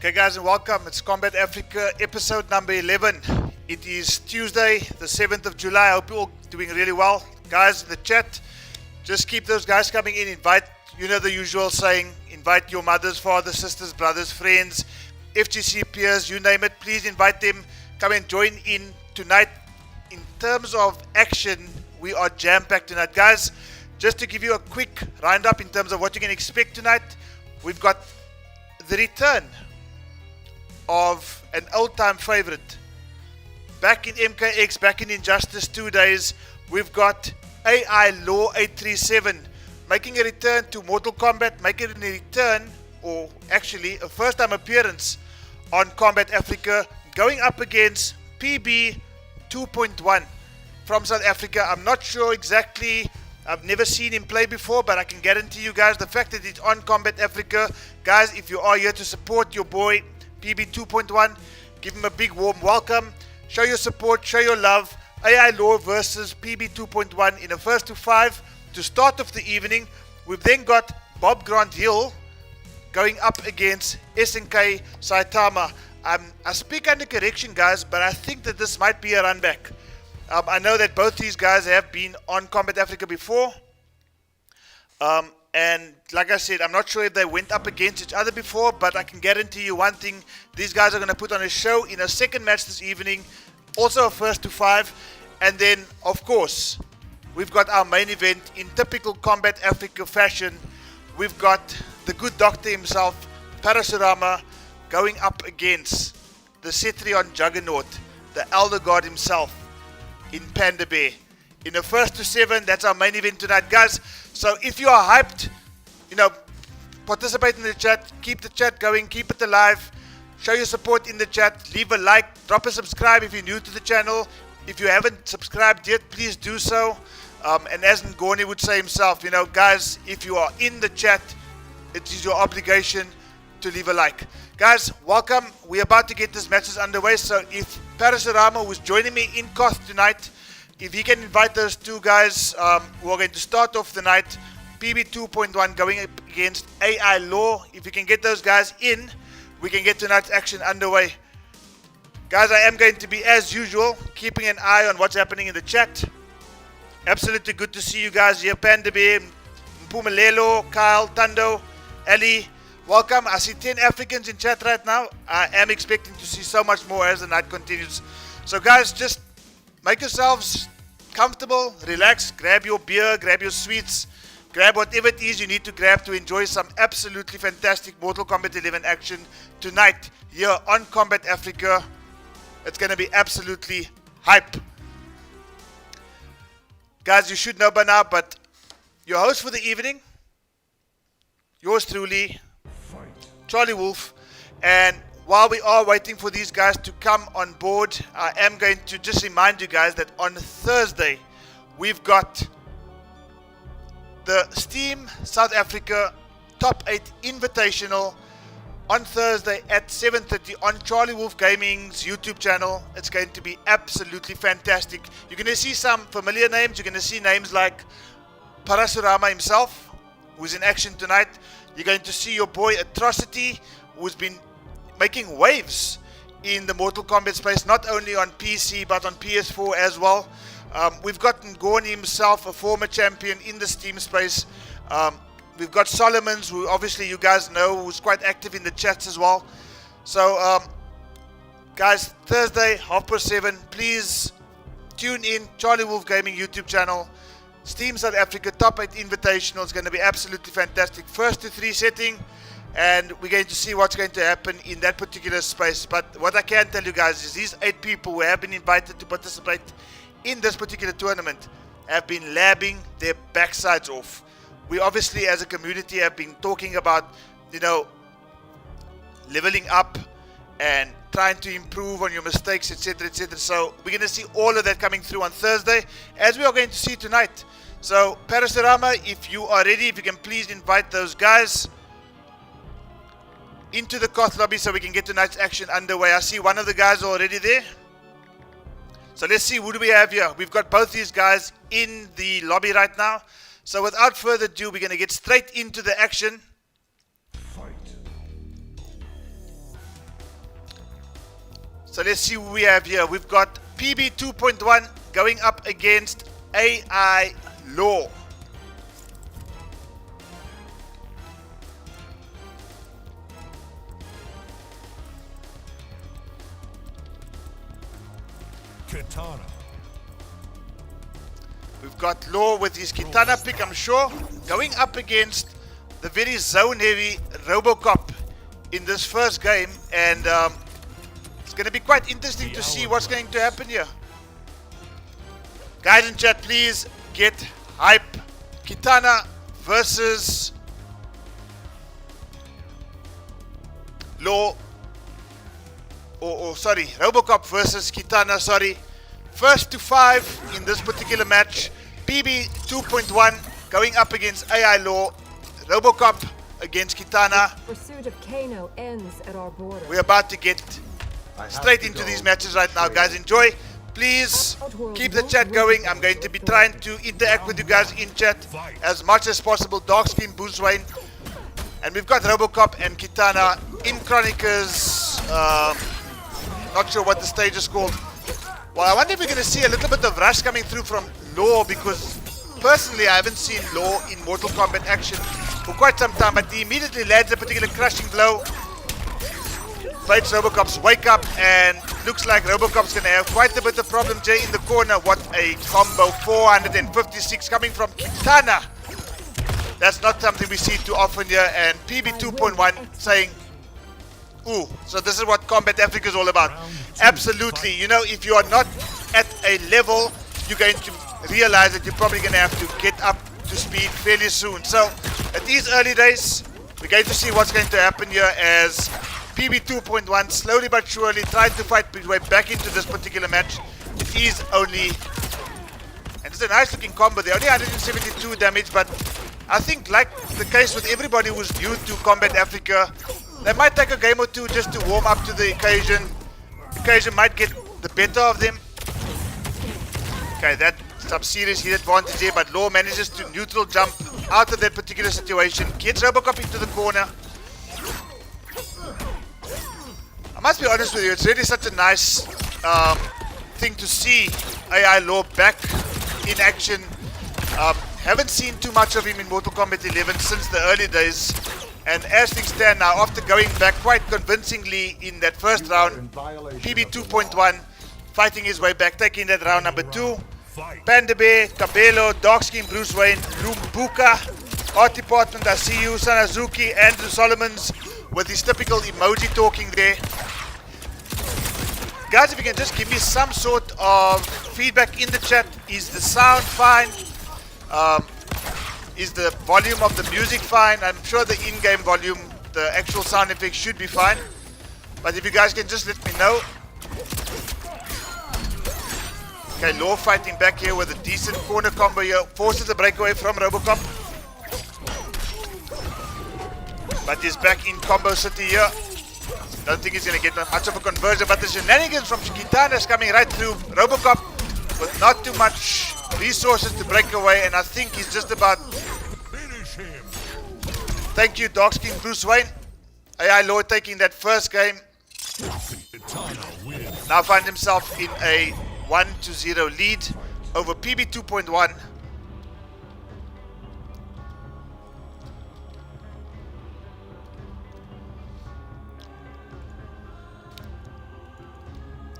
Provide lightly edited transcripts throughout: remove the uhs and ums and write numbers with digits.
Okay guys, and welcome. It's Kombat Africa episode number 11. It is Tuesday the 7th of July. I hope you're all doing really well. Guys in the chat, just keep those guys coming in. Invite, you know the usual saying, invite your mothers, fathers, sisters, brothers, friends, FGC peers, you name it. Please invite them. Come and join in tonight. In terms of action, we are jam-packed tonight. Guys, just to give you a quick roundup in terms of what you can expect tonight, we've got the return of an old-time favorite. Back in MKX, back in Injustice 2 days, we've got AI Law 837 making a return to Mortal Kombat, making a return, or actually a first-time appearance on Kombat Africa, going up against PB 2.1 from South Africa. I'm not sure exactly, I've never seen him play before, but I can guarantee you guys the fact that it's on Kombat Africa. Guys, if you are here to support your boy PB 2.1, give him a big warm welcome. Show your support, show your love. AI Law versus PB 2.1 in a 1st to 5 to start off the evening. We've then got Bob Grant Hill going up against SNK Saitama. I speak under correction, guys, but I think that this might be a run back. I know that both these guys have been on Kombat Africa before. And like I said, I'm not sure if they went up against each other before, but I can guarantee you one thing. These guys are going to put on a show in a second match this evening. Also a 1st to 5. And then, of course, we've got our main event in typical Kombat Africa fashion. We've got the good doctor himself, Parasurama, going up against the Cetrion Juggernaut, the Elder God himself, in Panda Bay. In the 1st to 7, that's our main event tonight, guys. So if you are hyped, participate in the chat, keep the chat going, keep it alive, show your support in the chat, leave a like, drop a subscribe if you're new to the channel. If you haven't subscribed yet, please do so. And as Ngoni would say himself, guys, if you are in the chat, it is your obligation to leave a like. Guys, welcome. We're about to get this matches underway. So if Parasurama, who's joining me in Koth tonight, if he can invite those two guys, we're going to start off the night. PB 2.1 going up against AI Law. If you can get those guys in, we can get tonight's action underway. Guys, I am going to be, as usual, keeping an eye on what's happening in the chat. Absolutely good to see you guys here. Panda Bay, Mpumelelo, Kyle, Tando, Ali. Welcome. I see 10 Africans in chat right now. I am expecting to see so much more as the night continues. So guys, just make yourselves comfortable, relax, grab your beer, grab your sweets, grab whatever it is you need to grab to enjoy some absolutely fantastic Mortal Kombat 11 action tonight here on Kombat Africa. It's going to be absolutely hype. Guys, you should know by now, but your host for the evening, yours truly, Charlie Wolf. And while we are waiting for these guys to come on board, I am going to just remind you guys that on Thursday, we've got the Steam South Africa Top 8 Invitational on Thursday at 7:30 on Charlie Wolf Gaming's YouTube channel. It's going to be absolutely fantastic. You're going to see some familiar names. You're going to see names like Parasurama himself, who's in action tonight. You're going to see your boy Atrocity, who's been making waves in the Mortal Kombat space, not only on PC but on PS4 as well. We've got Ngoni himself, a former champion in the Steam space. We've got Solomons, who obviously you guys know, who's quite active in the chats as well. So guys, Thursday 7:30, please tune in. Charlie Wolf Gaming YouTube channel, Steam South Africa Top 8 Invitational is going to be absolutely fantastic. 1st to 3 setting, and we're going to see what's going to happen in that particular space. But what I can tell you guys is these 8 people who have been invited to participate in this particular tournament have been labbing their backsides off. We obviously as a community have been talking about, leveling up and trying to improve on your mistakes, etc, etc. So we're going to see all of that coming through on Thursday, as we are going to see tonight. So Parasurama, if you are ready, if you can please invite those guys into the Koth lobby so we can get tonight's action underway. I see one of the guys already there. So let's see, who do we have here? We've got both these guys in the lobby right now. So without further ado, we're going to get straight into the action. So let's see who we have here. We've got PB 2.1 going up against AI Law. Katana. We've got Law with his Kitana pick, I'm sure, going up against the very zone-heavy Robocop in this first game, and it's going to be quite interesting to see what's going to happen here. Guys in chat, please get hype. Kitana versus Law, or sorry, Robocop versus Kitana, sorry. First to 5 in this particular match. PB 2.1 going up against AI Law. Robocop against Kitana. Pursuit of Kano ends at our border. We're about to get straight into these matches right now, guys. Enjoy. Please keep the chat going. I'm going to be trying to interact with you guys in chat as much as possible. Darkskin, Bruce Wayne. And we've got Robocop and Kitana in Chronicles. Not sure what the stage is called. Well, I wonder if we're going to see a little bit of rush coming through from Law, because personally I haven't seen Law in Mortal Kombat action for quite some time, but he immediately lands a particular crushing blow. Fights Robocop's wake up, and looks like Robocop's going to have quite a bit of problem. Jay in the corner. What a combo. 456 coming from Kitana. That's not something we see too often here. And PB 2.1 saying, ooh, so this is what Kombat Africa is all about. Absolutely. You know, if you are not at a level, you're going to realize that you're probably going to have to get up to speed fairly soon. So at these early days, we're going to see what's going to happen here as PB 2.1 slowly but surely trying to fight his way back into this particular match. It is only, and it's a nice looking combo. They're only 172 damage, but I think, like the case with everybody who's new to Kombat Africa, they might take a game or two just to warm up to the occasion. Occasion might get the better of them. Okay, that's some serious hit advantage here, but Law manages to neutral jump out of that particular situation. Gets Robocop into the corner. I must be honest with you, it's really such a nice thing to see AI Law back in action. Haven't seen too much of him in Mortal Kombat 11 since the early days. And as things stand now, after going back quite convincingly in that first round, PB 2.1 fighting his way back, taking that round number 2. Panda Bay, Cabello, Darkskin, Bruce Wayne, Lumbuka, Art Department, I see you, Sanazuki, Andrew Solomons with his typical emoji talking there. Guys, if you can just give me some sort of feedback in the chat. Is the sound fine? Is the volume of the music fine? I'm sure the in-game volume, the actual sound effects should be fine. But if you guys can just let me know. Okay, Law fighting back here with a decent corner combo here. Forces a breakaway from Robocop. But he's back in combo city here. Don't think he's going to get much of a conversion. But the shenanigans from Kitana is coming right through Robocop with not too much resources to break away, and I think he's just about. Thank you, Darkskin, Bruce Wayne. AI Law taking that first game. Now find himself in a 1-0 lead over PB 2.1.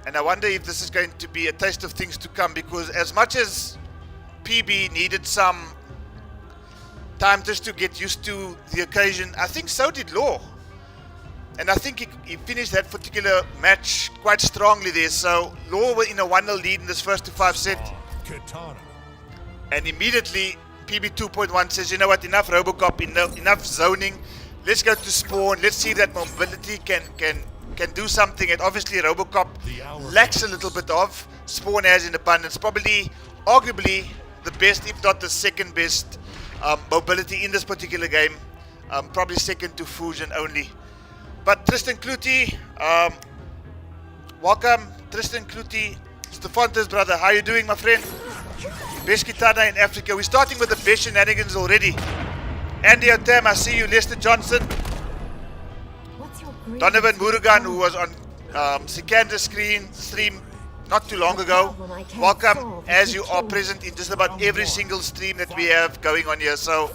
And I wonder if this is going to be a taste of things to come, because as much as PB needed some time just to get used to the occasion, I think so did Law. And I think he finished that particular match quite strongly there. So Law were in a 1-0 lead in this first to 5 set. And immediately PB 2.1 says, you know what, enough Robocop, enough zoning. Let's go to spawn. Let's see if that mobility can do something. And obviously Robocop lacks a little bit of. Spawn has in abundance. Probably, arguably, the best, if not the second best mobility in this particular game. Probably second to Fusion only. But Tristan Clutie, welcome. Tristan Clutie, Stefante's brother. How you doing, my friend? Best Kitana in Africa. We're starting with the best shenanigans already. Andy Otam, I see you. Lester Johnson. Donovan Murugan, who was on Sikander's stream not too long ago. Welcome, as you are present in just about every single stream that we have going on here. So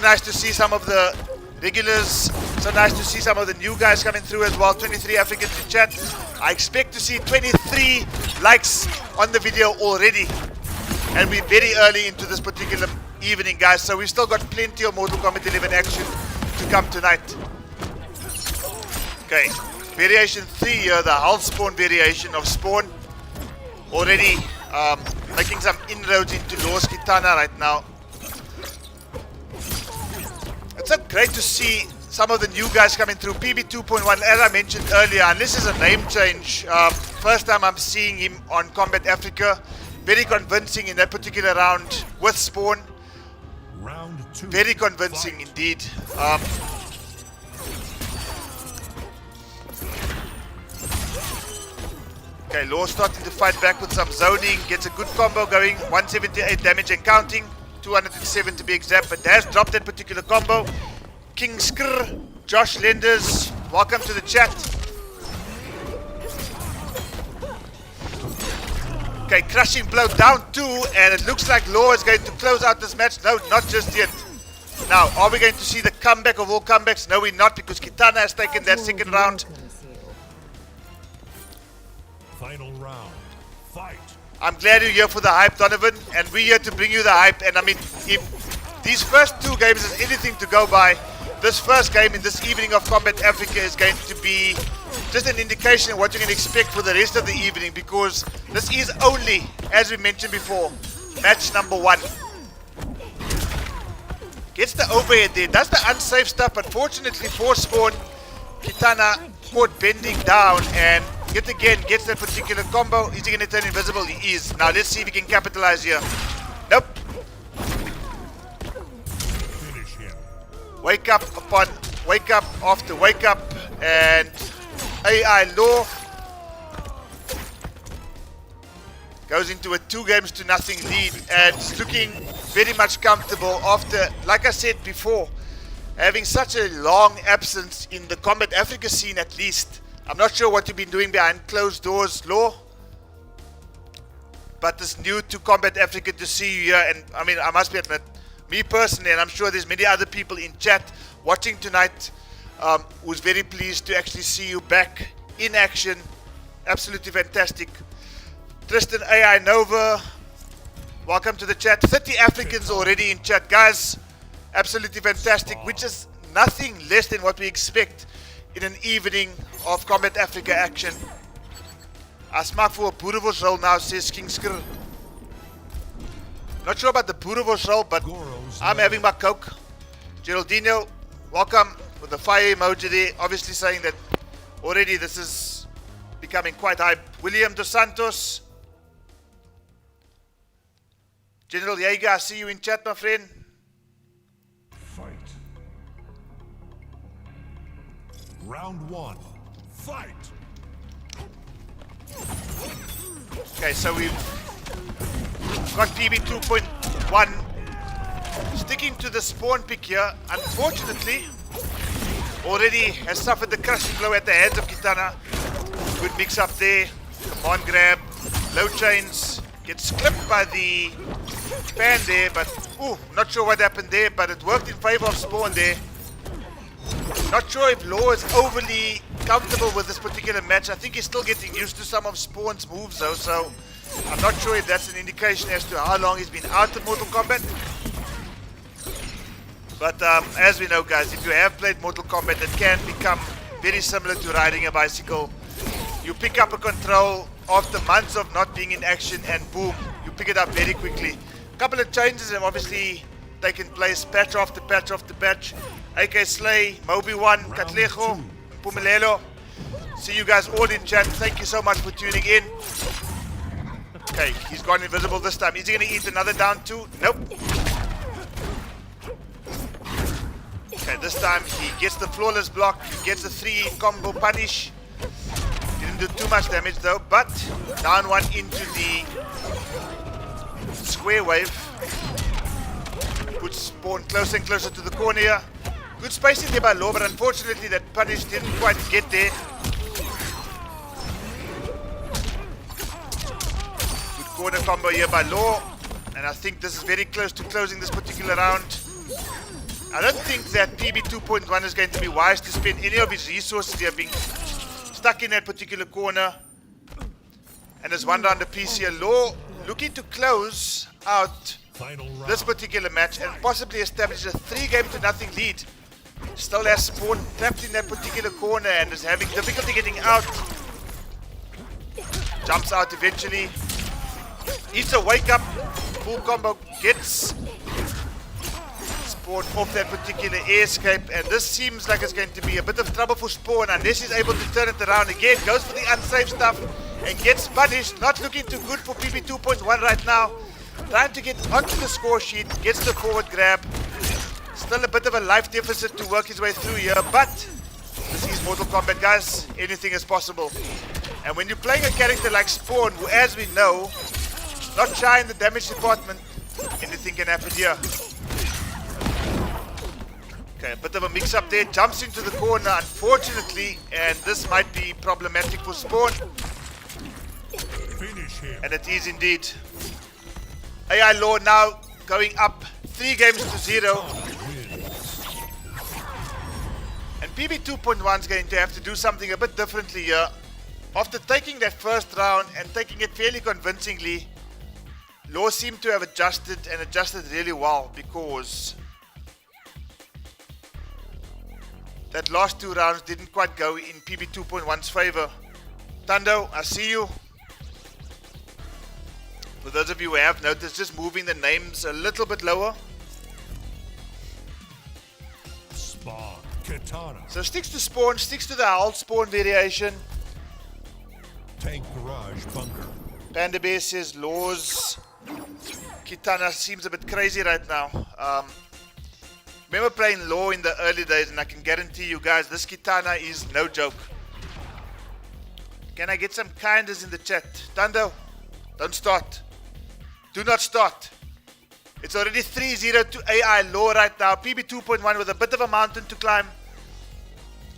nice to see some of the regulars. So nice to see some of the new guys coming through as well. 23 Africans in chat. I expect to see 23 likes on the video already. And we're very early into this particular evening, guys. So we've still got plenty of Mortal Kombat 11 action to come tonight. Okay, variation 3 here, the hull spawn variation of spawn. Already making some inroads into Law's Kitana right now. It's so great to see some of the new guys coming through. PB 2.1, as I mentioned earlier, and this is a name change. First time I'm seeing him on Kombat Africa. Very convincing in that particular round with Spawn. Round 2. Very convincing indeed. Okay, Law starting to fight back with some zoning. Gets a good combo going. 178 damage and counting. 207 to be exact, but has dropped that particular combo. King Skrr, Josh Lenders, welcome to the chat. Okay, crushing blow down 2, and it looks like Law is going to close out this match. No, not just yet. Now, are we going to see the comeback of all comebacks? No, we're not, because Kitana has taken that second round. Final round. Fight. I'm glad you're here for the hype, Donovan, and we're here to bring you the hype. And I mean, if these first 2 games is anything to go by, this first game in this evening of Kombat Africa is going to be just an indication of what you can expect for the rest of the evening, because this is only, as we mentioned before, match number 1. Gets the overhead there, does the unsafe stuff, but fortunately for Spawn, Kitana caught bending down and yet again gets that particular combo. Is he going to turn invisible? He is. Now let's see if he can capitalize here. Nope. Finish him. Wake up upon wake up after wake up, and AI Law goes into a 2-0 lead, and it's looking very much comfortable after, like I said before, having such a long absence in the Kombat Africa scene at least. I'm not sure what you've been doing behind closed doors, Law, but it's new to Kombat Africa to see you here. And I mean, I must be admit, me personally, and I'm sure there's many other people in chat watching tonight, who's very pleased to actually see you back in action. Absolutely fantastic. Tristan AI Nova, welcome to the chat. 30 Africans already in chat, guys. Absolutely fantastic, which is nothing less than what we expect in an evening of Kombat Africa action. I smaak for a Boerewors roll now, says King Skr. Not sure about the Boerewors roll, but I'm having my coke. Geraldino, welcome with the fire emoji there, obviously saying that already this is becoming quite hype. William Dos Santos. General Jaeger, I see you in chat, my friend. Fight. Round 1. Fight. Okay, so we've got PB 2.1 sticking to the spawn pick here. Unfortunately, already has suffered the crushing blow at the hands of Kitana. Good mix up there. Command grab, low chains, gets clipped by the Pan there, but not sure what happened there, but it worked in favor of Spawn there. Not sure if Law is overly comfortable with this particular match. I think he's still getting used to some of Spawn's moves though, so I'm not sure if that's an indication as to how long he's been out of Mortal Kombat. But as we know, guys, if you have played Mortal Kombat, it can become very similar to riding a bicycle. You pick up a control after months of not being in action, and boom, you pick it up very quickly. A couple of changes have obviously taken place, patch after patch after patch. AK Slay, Moby1, Katlejo, Pumelelo. See you guys all in chat. Thank you so much for tuning in. Okay, he's gone invisible this time. Is he going to eat another down 2? Nope. Okay, this time he gets the flawless block. He gets the 3 combo punish. Didn't do too much damage though, but down 1 into the square wave. Puts Spawn closer and closer to the corner here. Good spacing there by Law, but unfortunately that punish didn't quite get there. corner combo here by Law. And I think this is very close to closing this particular round. I don't think that PB 2.1 is going to be wise to spend any of his resources here being stuck in that particular corner. And there's one round apiece here. Law looking to close out this particular match and possibly establish a 3-0 lead. Still has Spawn trapped in that particular corner and is having difficulty getting out. Jumps out eventually. Eats a wake up. Full combo gets Spawn off that particular escape, and this seems like it's going to be a bit of trouble for Spawn unless he's able to turn it around again. Goes for the unsafe stuff and gets punished. Not looking too good for PB 2.1 right now. Trying to get onto the score sheet, gets the forward grab. Still a bit of a life deficit to work his way through here, but this is Mortal Kombat, guys. Anything is possible. And when you're playing a character like Spawn, who, as we know, not shy in the damage department, anything can happen here. Okay, a bit of a mix-up there. Jumps into the corner, unfortunately, and this might be problematic for Spawn. Finish him. And it is indeed. AI Law now going up 3-0. And PB 2.1 is going to have to do something a bit differently here. After taking that first round and taking it fairly convincingly, Law seemed to have adjusted and adjusted really well, because that last 2 rounds didn't quite go in PB 2.1's favor. Tando, I see you. For those of you who have noticed, just moving the names a little bit lower. Spawn. Katana. So sticks to Spawn, sticks to the Howl Spawn variation. Tank Garage Bunker. Panda Bay says Law's Kitana seems a bit crazy right now. Remember playing Law in the early days, and I can guarantee you guys, this Kitana is no joke. Can I get some kindness in the chat? Tando, don't start. Do not start. It's already 3-0 to AI Law right now. PB 2.1 with a bit of a mountain to climb.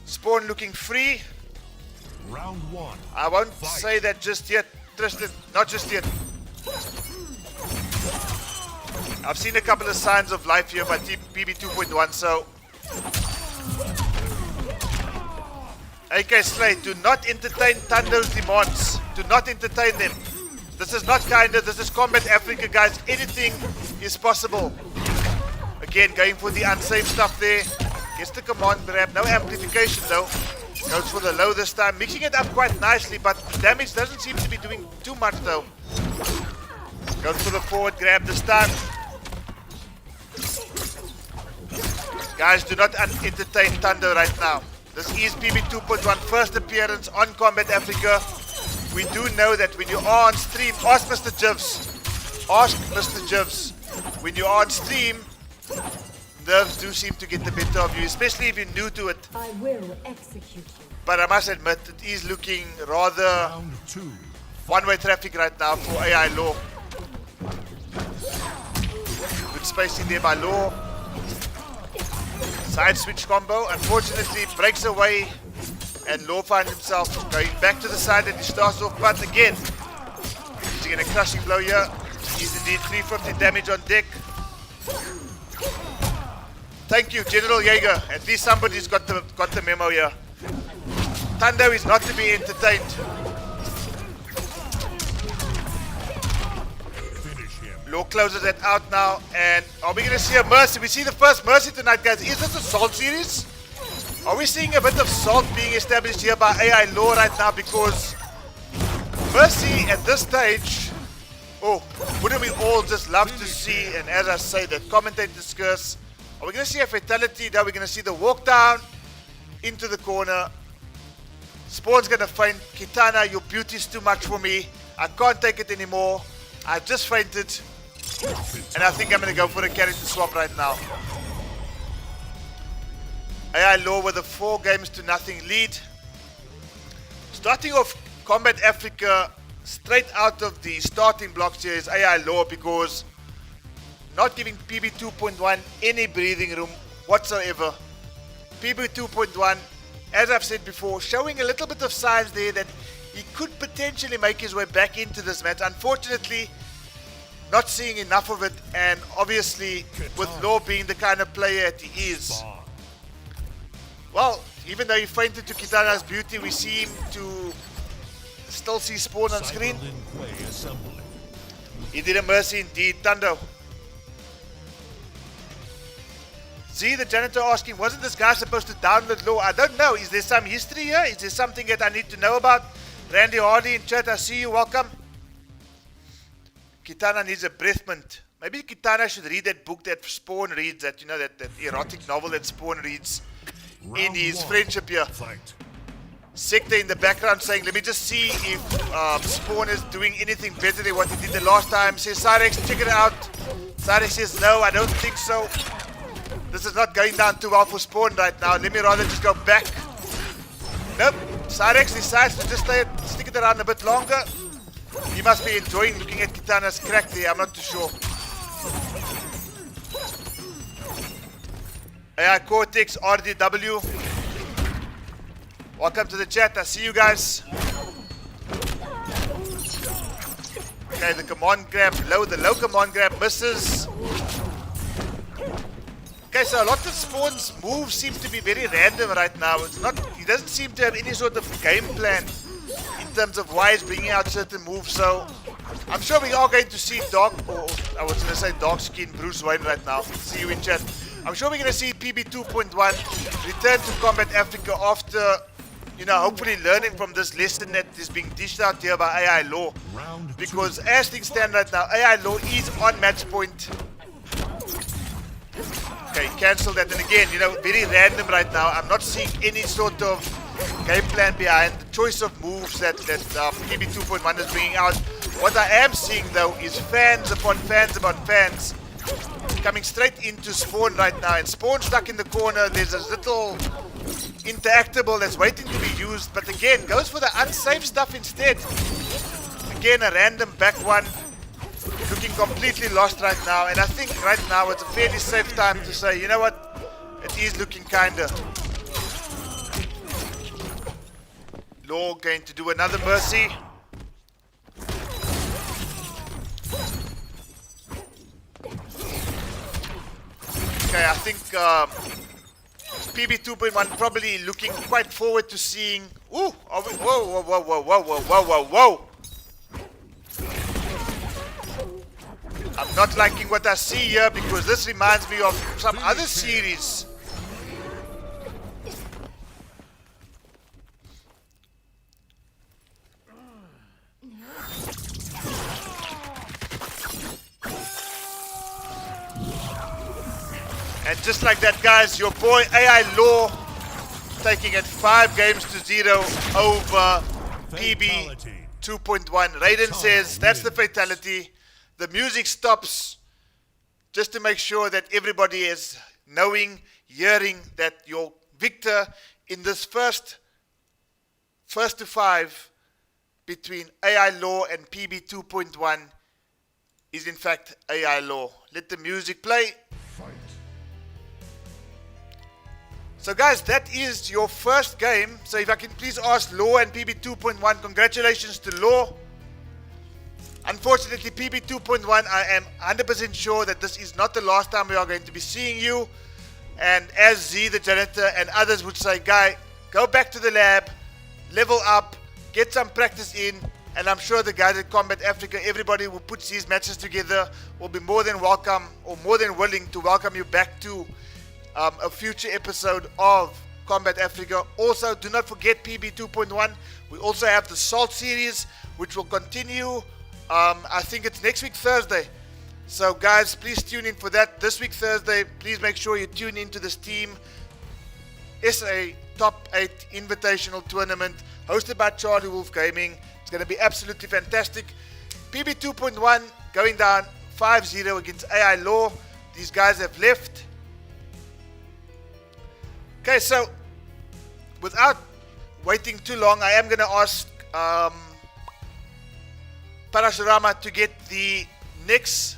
Spawn looking free. Round 1. I won't Fight. say that just yet, Tristan. Not just yet. I've seen a couple of signs of life here by PB 2.1, so AK Slate, do not entertain Tando's demands. Do not entertain them. This is not kinder. This is Kombat Africa, guys. Anything is possible. Again, going for the unsafe stuff there. Gets the command grab. No amplification though. Goes for the low this time. Mixing it up quite nicely, but damage doesn't seem to be doing too much though. Goes for the forward grab this time. Guys, do not entertain Thunder right now. This is PB 2.1 first appearance on Kombat Africa. We do know that when you are on stream, ask Mr. Jivs. Ask Mr. Jivs. When you are on stream, nerves do seem to get the better of you, especially if you're new to it. I will execute you. But I must admit, it is looking rather Round 2. one-way traffic right now for AI Law. Good spacing there by Law. Side switch combo, unfortunately breaks away, and Law finds himself going back to the side that he starts off, but again, he's getting a crushing blow here. He's indeed 350 damage on deck. Thank you, General Jaeger. At least somebody's got the memo here. Tando is not to be entertained. Finish him. Law closes that out now, and are we going to see a Mercy? We see the first Mercy tonight, guys. Is this a Salt series? Are we seeing a bit of Salt being established here by AI Law right now? Because Mercy at this stage, oh, wouldn't we all just love to see, and as I say, the commentator's curse. Are we going to see a fatality? Now we're going to see the walk down into the corner. Spawn's going to faint. Kitana, your beauty is too much for me. I can't take it anymore. I just fainted. And I think I'm going to go for a character swap right now. AI Law with a 4-0 lead. Starting off Kombat Africa, straight out of the starting blocks here is AI Law, because not giving PB 2.1 any breathing room whatsoever. PB 2.1, as I've said before, showing a little bit of signs there that he could potentially make his way back into this match. Unfortunately, not seeing enough of it, and obviously with Law being the kind of player that he is, Spawn. well, even though he fainted to Kitana's beauty, we seem to still see Spawn on screen. Cyberlin Quay assembly. He did a mercy indeed, Thundo. Z, the janitor, asking, wasn't this guy supposed to download Law? I don't know. Is there some history here? Is there something that I need to know about? Randy Hardy in chat, I see you. Welcome. Kitana needs a breath mint. Maybe Kitana should read that book that Spawn reads, that, you know, that erotic novel that Spawn reads in Round his one. friendship here. Fight. Sector in the background saying, let me just see if Spawn is doing anything better than what he did the last time. Says Cyrex, check it out. Cyrex says, no, I don't think so. This is not going down too well for Spawn right now. Let me rather just go back. Nope. Cyrex decides to just stick it around a bit longer. He must be enjoying looking at Kitana's crack there. I'm not too sure. AI Cortex RDW. Welcome to the chat. I see you guys. Okay, the command grab low. The low command grab misses. Okay, so a lot of Spawn's moves seem to be very random right now. It's not. He doesn't seem to have any sort of game plan in terms of why he's bringing out certain moves. So I'm sure we are going to see Dark, or I was going to say Dark Skin Bruce Wayne right now. See you in chat. I'm sure we're going to see PB 2.1 return to Kombat Africa after, you know, hopefully learning from this lesson that is being dished out here by AI Law. Round Because as things stand right now, AI Law is on match point. Okay, cancel that. And again, you know, very random right now. I'm not seeing any sort of game plan behind the choice of moves that PB 2.1 is bringing out. What I am seeing though is fans upon fans upon fans coming straight into Spawn right now. And Spawn stuck in the corner. There's a little interactable that's waiting to be used, but again, goes for the unsafe stuff instead. Again, a random back one. Looking completely lost right now, and I think right now it's a fairly safe time to say, you know what, it is looking kinda. Law going to do another mercy. Okay, I think PB 2.1 probably looking quite forward to seeing. Ooh! Whoa! Whoa! Whoa! Whoa! Whoa! Whoa! Whoa! Whoa! Whoa! I'm not liking what I see here because this reminds me of some other series. And just like that, guys, your boy AI Law taking it 5-0 over PB 2.1. Raiden says that's the fatality. The music stops just to make sure that everybody is knowing, hearing that your victor in this first to 5 between AI Law and PB 2.1 is in fact AI Law. Let the music play. So guys, that is your first game. So if I can please ask Law and PB 2.1, congratulations to Law. Unfortunately, PB 2.1, I am 100% sure that this is not the last time we are going to be seeing you. And as Z, the janitor, and others would say, guy, go back to the lab, level up, get some practice in, and I'm sure the guys at Kombat Africa, everybody who puts these matches together, will be more than welcome, or more than willing to welcome you back to a future episode of Kombat Africa. Also, do not forget PB 2.1. We also have the Salt series, which will continue. I think it's next week Thursday. So guys, please tune in for that. This week Thursday, please make sure you tune into this Team SA Top 8 Invitational Tournament hosted by Charlie Wolf Gaming. It's going to be absolutely fantastic. PB 2.1 going down 5-0 against AI Law. These guys have left. Okay, so without waiting too long, I am going to ask Parasurama to get the next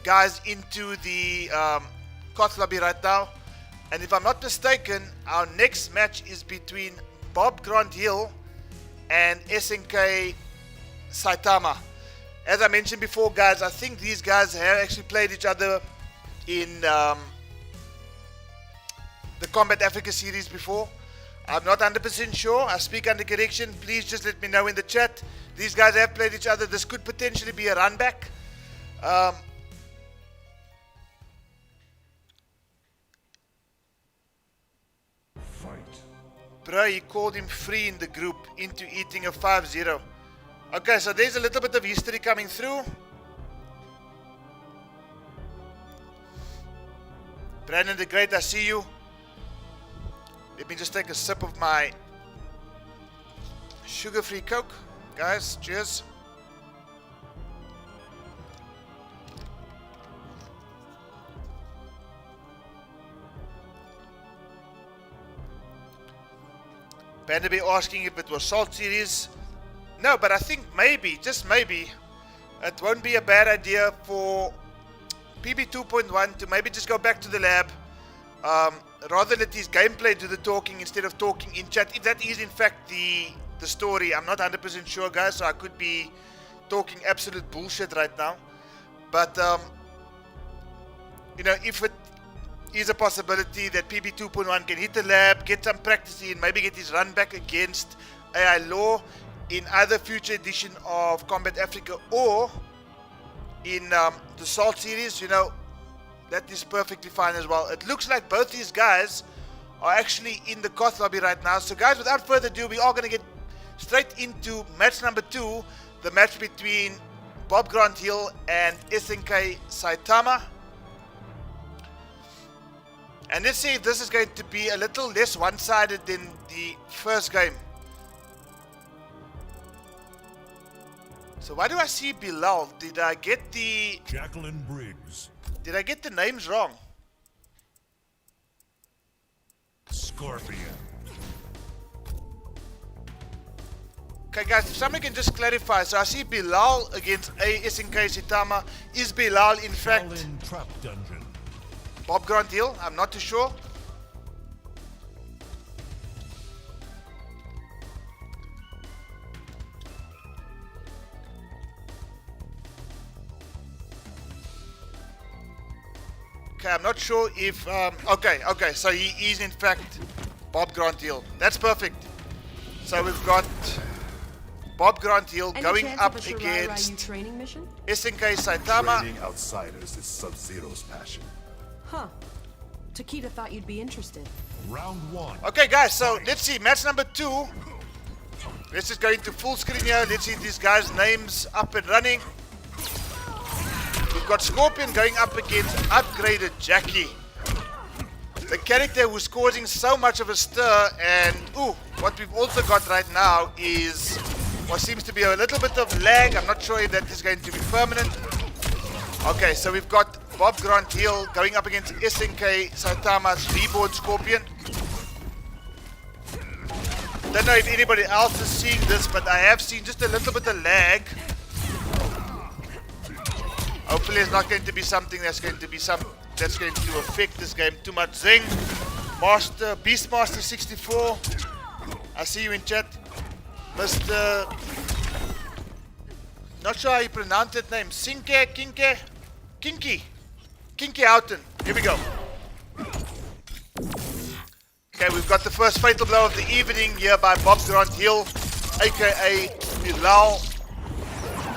guys into the COTS lobby right now. And if I'm not mistaken, our next match is between Bob Grant Hill and SNK Saitama. As I mentioned before, guys, I think these guys have actually played each other in the Kombat Africa series before. I'm not 100% sure. I speak under correction. Please just let me know in the chat. These guys have played each other. This could potentially be a run back. Bro, he called him free in the group into eating a 5-0. Okay, so there's a little bit of history coming through. Brandon the Great, I see you. Let me just take a sip of my sugar-free Coke. Guys, cheers. Panda Bay asking if it was Salt Series. No, but I think maybe, just maybe, it won't be a bad idea for PB 2.1 to maybe just go back to the lab. Rather let his gameplay do the talking instead of talking in chat. If that is in fact the story, I'm not 100% sure, guys, so I could be talking absolute bullshit right now. But, you know, if it is a possibility that PB 2.1 can hit the lab, get some practice in, maybe get his run back against AI Law in either future edition of Kombat Africa or in the Salt series, you know, that is perfectly fine as well. It looks like both these guys are actually in the Koth lobby right now. So guys, without further ado, we are going to get straight into match number 2, the match between Bob Grant Hill and SNK Saitama. And let's see if this is going to be a little less one-sided than the first game. So why do I see Bilal? Did I get the... Jacqueline Briggs. Did I get the names wrong? Scorpion. Okay guys, if somebody can just clarify. So I see Bilal against SNK Saitama. Is Bilal in fact Shaolin Trap Dungeon. Bob Grant Hill? I'm not too sure. Okay, I'm not sure if... okay, so he is in fact Bob Grant Hill. That's perfect. So we've got Bob Grant Hill going up against SNK Saitama. Training outsiders is Sub-Zero's passion. Huh. Takeda thought you'd be interested. Round 1. Okay guys, so let's see, match number 2. Let's just go into full screen here. Let's see these guys' names up and running. We've got Scorpion going up against upgraded Jackie. The character who's causing so much of a stir. And what we've also got right now is what seems to be a little bit of lag. I'm not sure if that is going to be permanent. Okay, so we've got Bob Grant Hill going up against SNK Saitama's Reborn Scorpion. Don't know if anybody else is seeing this, but I have seen just a little bit of lag. Hopefully it's not going to be something that's going to affect this game too much. Zing, Master, Beastmaster 64. I see you in chat. Mr. Not sure how you pronounce that name. Kinky Houghton. Here we go. Okay, we've got the first fatal blow of the evening here by Bob Grant Hill, aka Bilal.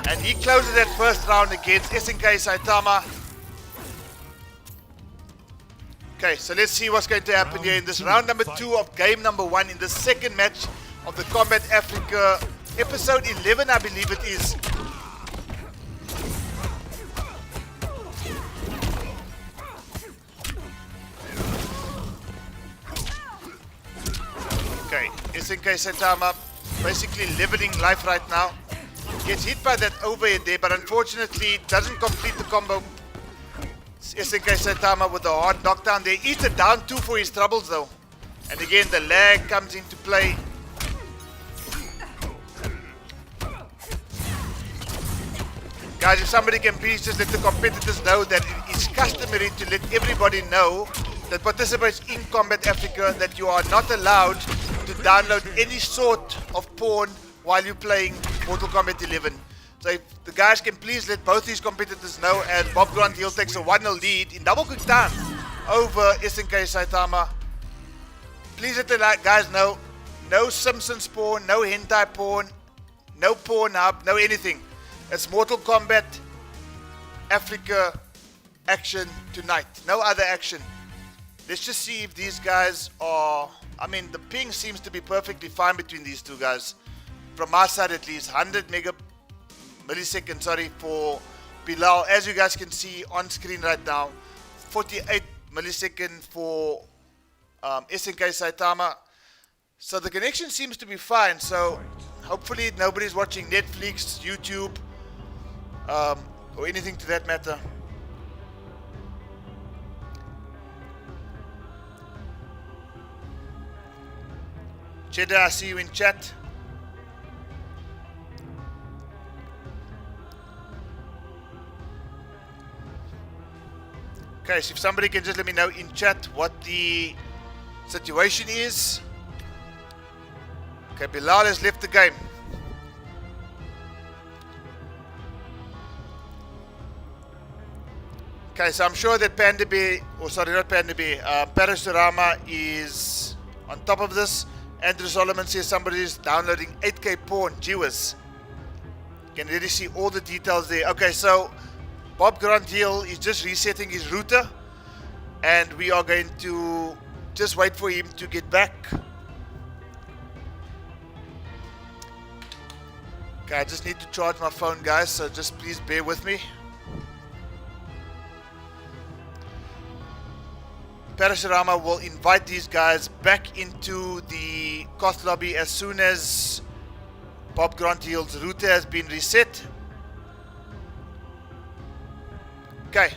And he closes that first round against SNK Saitama. Okay, so let's see what's going to happen here in this round number 2 of game number 1 in the second match of the Kombat Africa episode 11, I believe it is. Okay, SNK Saitama basically leveling life right now. Gets hit by that overhead there, but unfortunately doesn't complete the combo. SNK Saitama with a hard knockdown there. Eats it down 2 for his troubles though. And again the lag comes into play. Guys, if somebody can please just let the competitors know that it is customary to let everybody know that participates in Kombat Africa that you are not allowed to download any sort of porn while you're playing Mortal Kombat 11. So if the guys can please let both these competitors know, as Bob Grant Hill takes a 1-0 lead in double quick time over SNK Saitama. Please let the guys know, no Simpsons porn, no hentai porn, no Pornhub, no anything. It's Mortal Kombat Africa action tonight. No other action. Let's just see if these guys are... I mean, the ping seems to be perfectly fine between these two guys. From my side at least, 100 milliseconds, sorry, for Bilal. As you guys can see on screen right now, 48 milliseconds for SNK Saitama. So the connection seems to be fine. So hopefully nobody's watching Netflix, YouTube, or anything to that matter. Cheddar, I see you in chat. Okay, so if somebody can just let me know in chat what the situation is. Okay, Bilal has left the game. Okay, so I'm sure that Panda Bay, or sorry, not Panda Bay, Parasurama is on top of this. Andrew Solomon says somebody is downloading 8K porn. Gee whiz. You can really see all the details there. Okay, so Bob Grant Hill is just resetting his router, and we are going to just wait for him to get back. Okay, I just need to charge my phone, guys, so just please bear with me. Parasurama will invite these guys back into the Koth lobby as soon as Bob Grant Hill's router has been reset. Okay.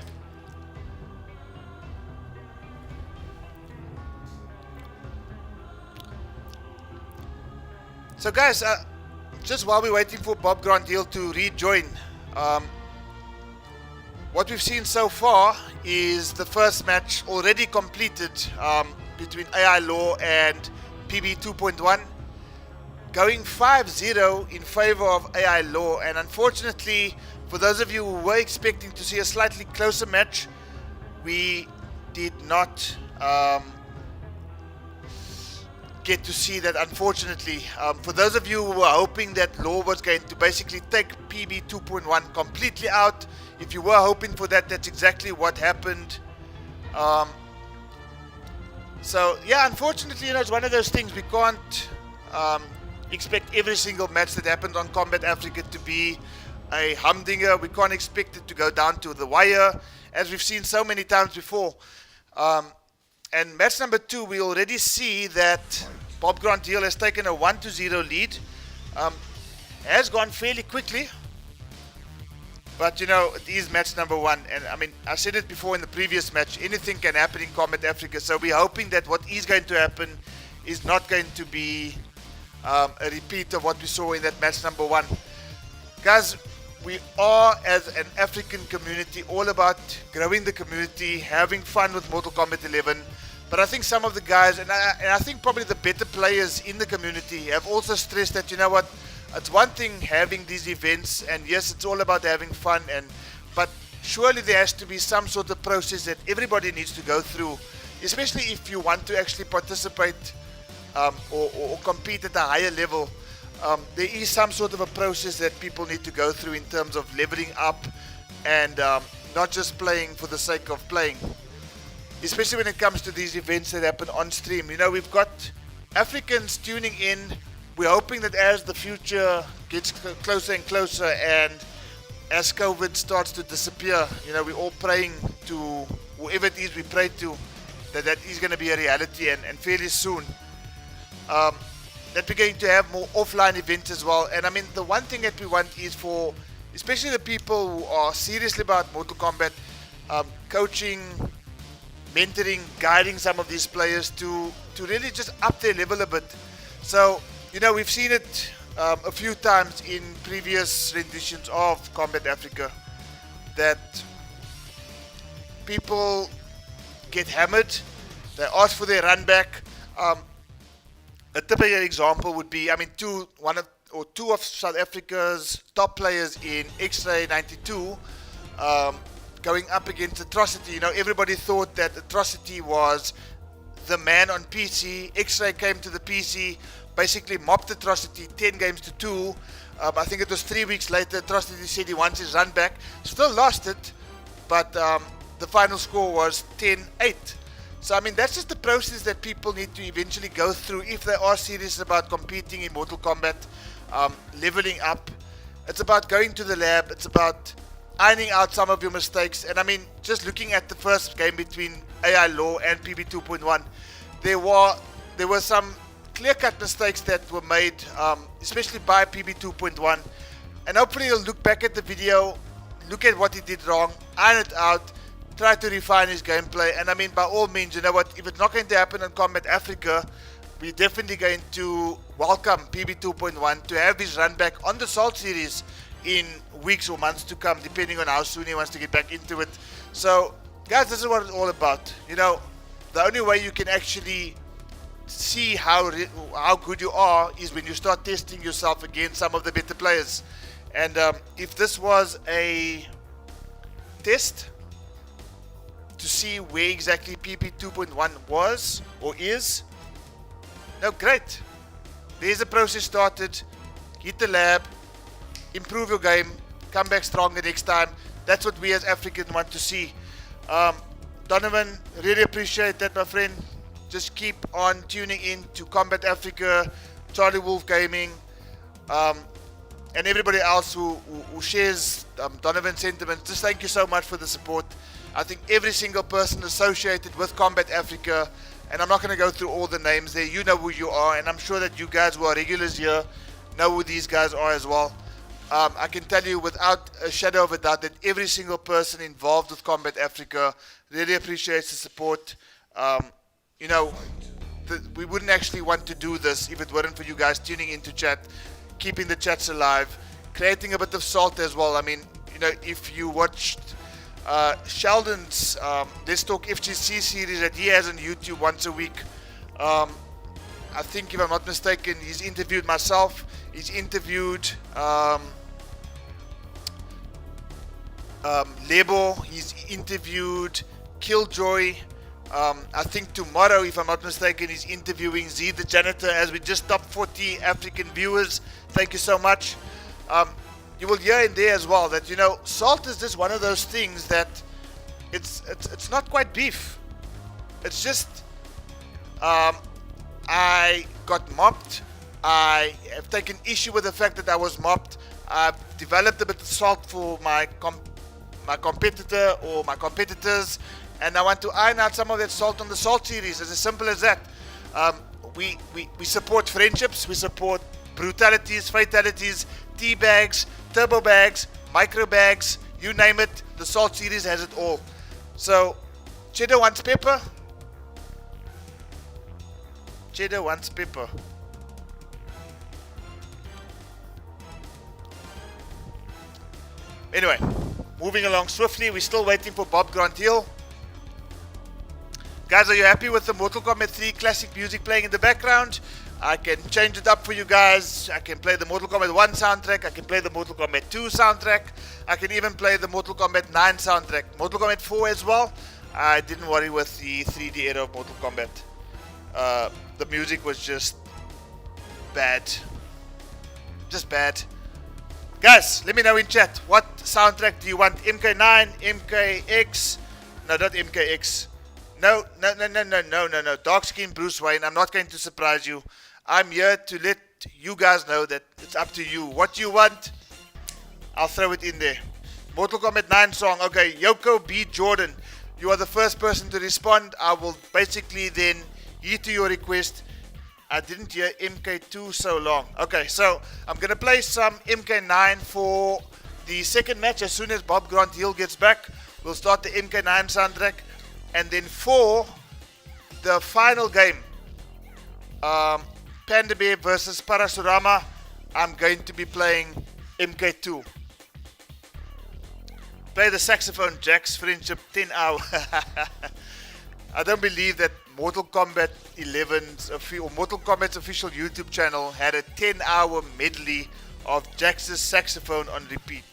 So guys, just while we're waiting for Bob Grant Hill to rejoin, what we've seen so far is the first match already completed between AI Law and PB 2.1, going 5-0 in favor of AI Law. And unfortunately, for those of you who were expecting to see a slightly closer match, we did not get to see that, unfortunately. For those of you who were hoping that Law was going to basically take PB 2.1 completely out, if you were hoping for that, that's exactly what happened. So yeah, unfortunately, it's one of those things. We can't expect every single match that happened on Kombat Africa to be a humdinger. We can't expect it to go down to the wire, as we've seen so many times before. And match number 2, we already see that Bob Grant Hill has taken a 1-0 lead. Has gone fairly quickly. But it is match number 1. And I mean, I said it before in the previous match, anything can happen in Kombat Africa. So we're hoping that what is going to happen is not going to be a repeat of what we saw in that match number 1. Guys, we are, as an African community, all about growing the community, having fun with Mortal Kombat 11. But I think some of the guys, and I think probably the better players in the community, have also stressed that, it's one thing having these events, and yes, it's all about having fun, but surely there has to be some sort of process that everybody needs to go through, especially if you want to actually participate or compete at a higher level. There is some sort of a process that people need to go through in terms of leveling up and not just playing for the sake of playing, especially when it comes to these events that happen on stream. We've got Africans tuning in. We're hoping that as the future gets closer and closer, and as COVID starts to disappear, we're all praying to whoever it is we pray to, that is going to be a reality, and fairly soon. That we're going to have more offline events as well. And I mean, the one thing that we want is for, especially the people who are seriously about Mortal Kombat, coaching, mentoring, guiding some of these players to really just up their level a bit. So, we've seen it a few times in previous renditions of Kombat Africa, that people get hammered, they ask for their run back. A typical example would be, or two of South Africa's top players in X-Ray 92 going up against Atrocity. You know, everybody thought that Atrocity was the man on PC. X-Ray came to the PC, basically mopped Atrocity 10 games to 2. I think it was 3 weeks later, Atrocity said he wants his run back. Still lost it, but the final score was 10-8. So, I mean, that's just the process that people need to eventually go through if they are serious about competing in Mortal Kombat, leveling up. It's about going to the lab. It's about ironing out some of your mistakes. And, I mean, just looking at the first game between AI Law and PB 2.1, there were some clear-cut mistakes that were made, especially by PB 2.1. And hopefully he'll look back at the video, look at what he did wrong, iron it out, try to refine his gameplay. And I mean, by all means, you know what, if it's not going to happen on Kombat Africa, we're definitely going to welcome PB 2.1 to have his run back on the Salt series in weeks or months to come, depending on how soon he wants to get back into it. So, guys, this is what it's all about. You know, the only way you can actually see how good you are is when you start testing yourself against some of the better players. And if this was a test to see where exactly PP 2.1 was or is, no, great. There's a process started. Hit the lab, improve your game, come back stronger next time. That's what we as Africans want to see. Donovan, really appreciate that, my friend. Just keep on tuning in to Kombat Africa, Charlie Wolf Gaming, and everybody else who shares Donovan's sentiments. Just thank you so much for the support. I think every single person associated with Kombat Africa, and I'm not going to go through all the names there, you know who you are, and I'm sure that you guys who are regulars here know who these guys are as well. I can tell you without a shadow of a doubt that every single person involved with Kombat Africa really appreciates the support. You know, we wouldn't actually want to do this if it weren't for you guys tuning into chat, keeping the chats alive, creating a bit of salt as well. I mean, you know, if you watched Sheldon's Let's Talk FGC series that he has on YouTube once a week, I think, if I'm not mistaken, he's interviewed myself, he's interviewed Lebo, he's interviewed Killjoy. I think tomorrow, if I'm not mistaken, he's interviewing Z the Janitor, as we just top 40 African viewers. Thank you so much. You will hear in there as well that, you know, salt is just one of those things that it's not quite beef. It's just I got mopped. I have taken issue with the fact that I was mopped. I've developed a bit of salt for my competitor or my competitors, and I want to iron out some of that salt on the Salt series. It's as simple as that. We support friendships, we support brutalities, fatalities, tea bags, turbo bags, micro bags, you name it. The Salt series has it all. So, Cheddar wants pepper. Cheddar wants pepper. Anyway, moving along swiftly, we're still waiting for Bob Grant-Hill. Guys, are you happy with the Mortal Kombat 3 classic music playing in the background? I can change it up for you guys. I can play the Mortal Kombat 1 soundtrack. I can play the Mortal Kombat 2 soundtrack. I can even play the Mortal Kombat 9 soundtrack. Mortal Kombat 4 as well. I didn't worry with the 3D era of Mortal Kombat. The music was just bad. Just bad. Guys, let me know in chat. What soundtrack do you want? MK9, MKX? No, not MKX. No. Dark skin Bruce Wayne. I'm not going to surprise you. I'm here to let you guys know that it's up to you. What you want, I'll throw it in there. Mortal Kombat 9 song. Okay, Yoko B. Jordan. You are the first person to respond. I will basically then heed to your request. I didn't hear MK2 so long. Okay, so I'm going to play some MK9 for the second match. As soon as Bob Grant-Hill gets back, we'll start the MK9 soundtrack. And then for the final game, Panda Bay versus Parasurama, I'm going to be playing MK2. Play the saxophone, Jack's Friendship 10 hour. I don't believe that Mortal Kombat 11's or Mortal Kombat's official YouTube channel had a 10-hour medley of Jax's saxophone on repeat.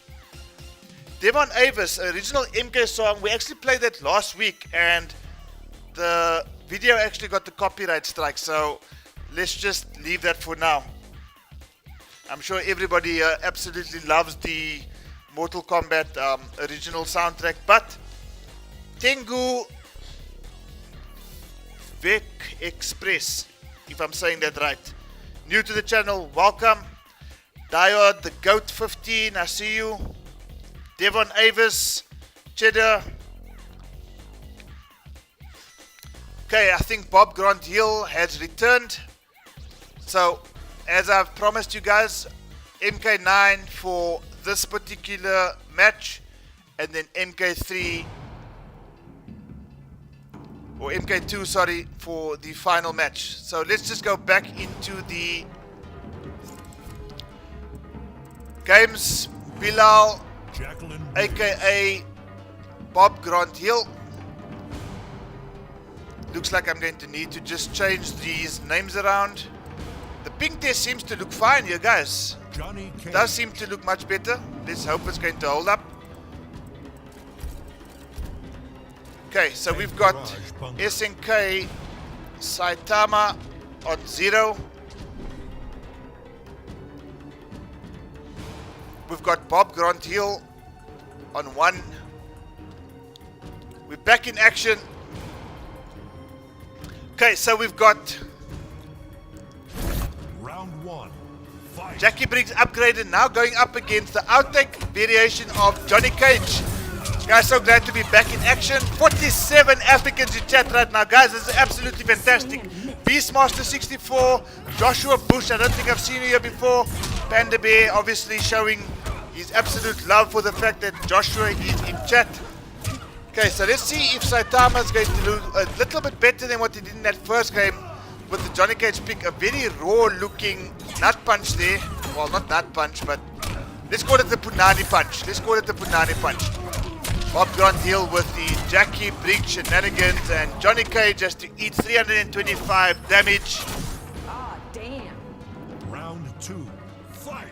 Devon Avis, original MK song, we actually played that last week and the video actually got the copyright strike, so let's just leave that for now. I'm sure everybody absolutely loves the Mortal Kombat original soundtrack, but Tengu Vec Express, if I'm saying that right. New to the channel, welcome. Diod, the Goat 15, I see you. Devon Avis, Cheddar. Okay, I think Bob Grant Hill has returned. So, as I've promised you guys, MK9 for this particular match, and then MK3 or MK2, sorry, for the final match. So let's just go back into the games. Bilal, aka Bob Grant Hill. Looks like I'm going to need to just change these names around. The ping test seems to look fine here, guys. Does seem to look much better. Let's hope it's going to hold up. Okay, so we've got SNK Saitama on 0. We've got Bob Grant Hill on 1. We're back in action. Okay, so we've got Round 1. Fight. Jackie Briggs upgraded, now going up against the outtake variation of Johnny Cage. Guys, so glad to be back in action. 47 Africans in chat right now, guys. This is absolutely fantastic. Beastmaster64, Joshua Bush, I don't think I've seen you here before. Panda Bay obviously showing his absolute love for the fact that Joshua is in chat. Okay, so let's see if Saitama is going to do a little bit better than what he did in that first game with the Johnny Cage pick. A very raw looking nut punch there. Well, not nut punch, but let's call it the Punani punch. Let's call it the Punani punch. Bob Grant Hill with the Jackie Briggs shenanigans, and Johnny Cage has to eat 325 damage. Ah, damn. Round 2. Fight.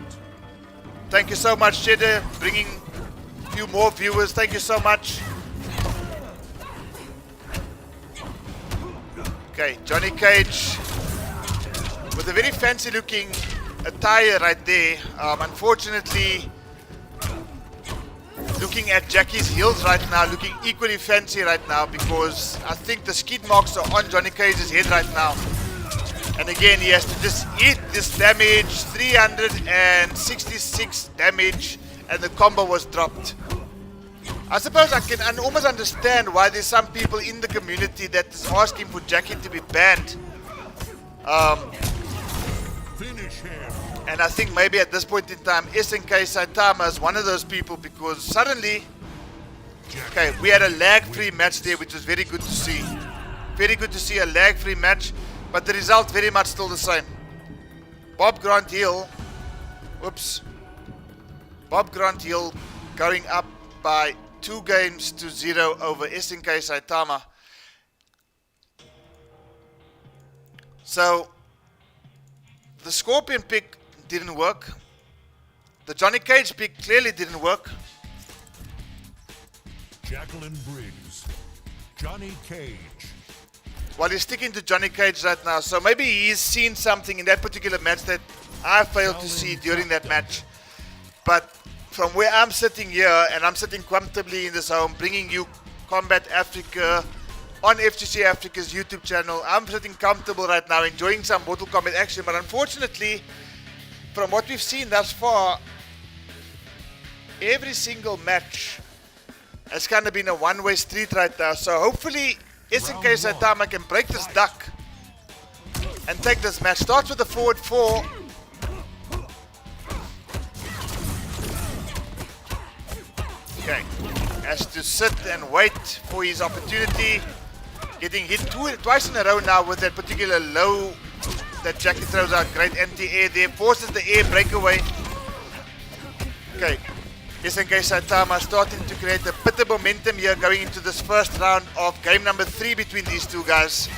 Thank you so much, Cheddar, bringing a few more viewers. Thank you so much. Okay, Johnny Cage with a very fancy looking attire right there. Unfortunately, looking at Jackie's heels right now, looking equally fancy right now, because I think the skid marks are on Johnny Cage's head right now. And again, he has to just eat this damage, 366 damage, and the combo was dropped. I suppose I can almost understand why there's some people in the community that is asking for Jackie to be banned. Finish him. And I think maybe at this point in time, SNK Saitama is one of those people, because suddenly, okay, we had a lag-free match there, which was very good to see. Very good to see a lag-free match, but the result very much still the same. Bob Grant Hill, whoops. Bob Grant Hill going up by 2-0 over SNK Saitama. So, the Scorpion pick didn't work. The Johnny Cage pick clearly didn't work. Jacqueline Briggs. Johnny Cage. Well, he's sticking to Johnny Cage right now, so maybe he's seen something in that particular match that I failed to see during that match. But from where I'm sitting here, and I'm sitting comfortably in this home, bringing you Kombat Africa on FGC Africa's YouTube channel, I'm sitting comfortable right now, enjoying some Mortal Kombat action. But unfortunately, from what we've seen thus far, every single match has kind of been a one-way street right now. So hopefully SNK Saitama can break this duck and take this match. Starts with the forward 4. Okay, has to sit and wait for his opportunity. Getting hit twice in a row now with that particular low that Jackie throws out. Great anti-air there, forces the air breakaway. Okay, SNK Saitama starting to create a bit of momentum here going into this first round of game number 3 between these two guys.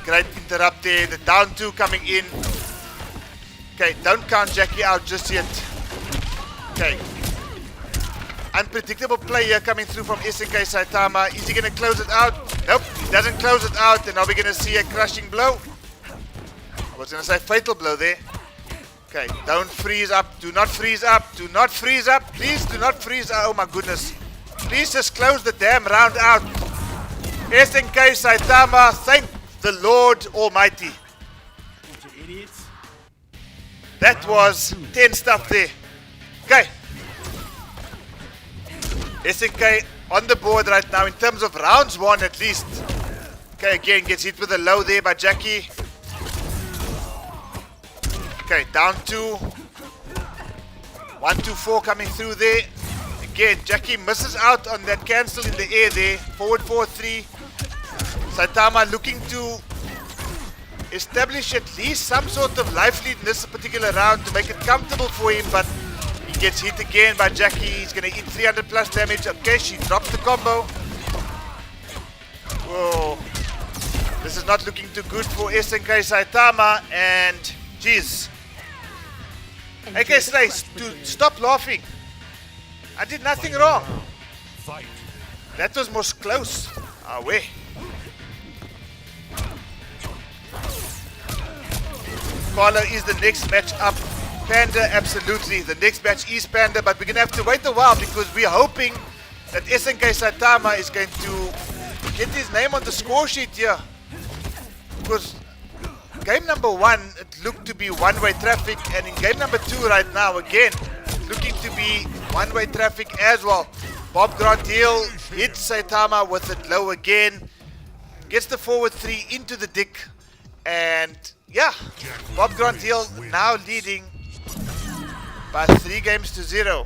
Great interrupt there, the down 2 coming in. Okay, don't count Jackie out just yet. Okay. Unpredictable play here coming through from SNK Saitama. Is he going to close it out? Nope, he doesn't close it out. And are we going to see a crushing blow? I was going to say fatal blow there. Okay, don't freeze up. Do not freeze up. Do not freeze up. Please do not freeze up. Oh my goodness. Please just close the damn round out. SNK Saitama, thank the Lord Almighty. That was 10 stuff there. Okay. SNK on the board right now in terms of rounds won at least. Okay, again gets hit with a low there by Jackie. Okay, down 2. 1, 2, 4 coming through there. Again, Jackie misses out on that cancel in the air there. Forward 4, 3. Saitama looking to establish at least some sort of life lead in this particular round to make it comfortable for him, but he gets hit again by Jackie. He's going to eat 300 plus damage. Okay, she drops the combo. Whoa. This is not looking too good for SNK Saitama, and jeez. AK Slice, stop laughing. I did nothing wrong. Fight. That was most close. Away. Carlo is the next match up. Panda, absolutely. The next match is Panda, but we're going to have to wait a while because we're hoping that SNK Saitama is going to get his name on the score sheet here. Because game number 1, it looked to be one-way traffic, and in game number 2 right now, again, looking to be one-way traffic as well. Bob Grantiel hits Saitama with it low again, gets the forward 3 into the dick, and yeah, Bob Grantiel now leading by 3 games to 0.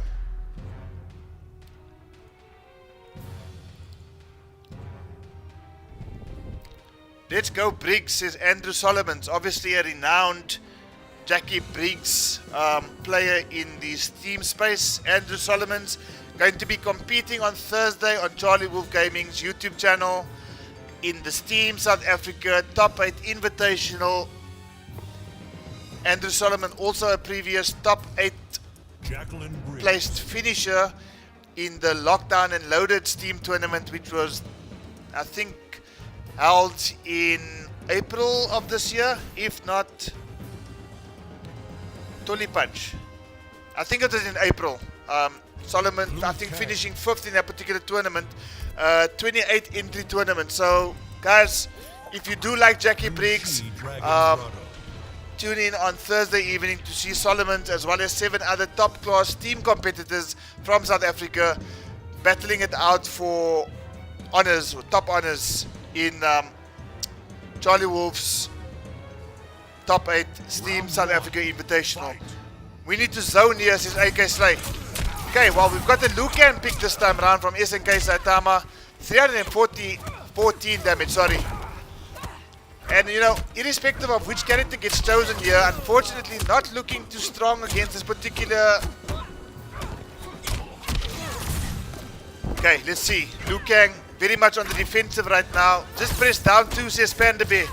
Let's go Briggs, says Andrew Solomons. Obviously a renowned Jackie Briggs player in the Steam space. Andrew Solomons going to be competing on Thursday on Charlie Wolf Gaming's YouTube channel in the Steam South Africa Top 8 Invitational. Andrew Solomon also a previous Top 8 placed finisher in the Lockdown and Loaded Steam tournament, which was, I think, held in April of this year, if not Tully Punch. I think it was in April. Solomon, I think, finishing 5th in that particular tournament, 28 entry tournament. So, guys, if you do like Jackie Briggs, tune in on Thursday evening to see Solomon as well as 7 other top class team competitors from South Africa battling it out for honors or top honors in Charlie Wolf's Top 8 Steam South Africa Invitational. We need to zone here, says AK Slay. Okay, well, we've got the Lucan pick this time around from SNK Saitama. 314 damage, sorry. And, you know, irrespective of which character gets chosen here, unfortunately not looking too strong against this particular... Okay, let's see. Liu Kang very much on the defensive right now. Just press down 2, says Panda Bay.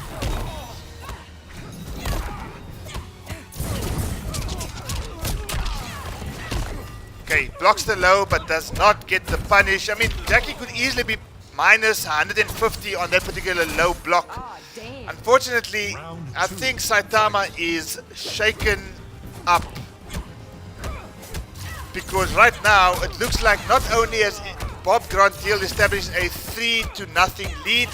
Okay, blocks the low but does not get the punish. I mean, Jackie could easily be minus 150 on that particular low block. Unfortunately, I think Saitama is shaken up. Because right now, it looks like not only has Bob Grantiel established a 3-0 lead,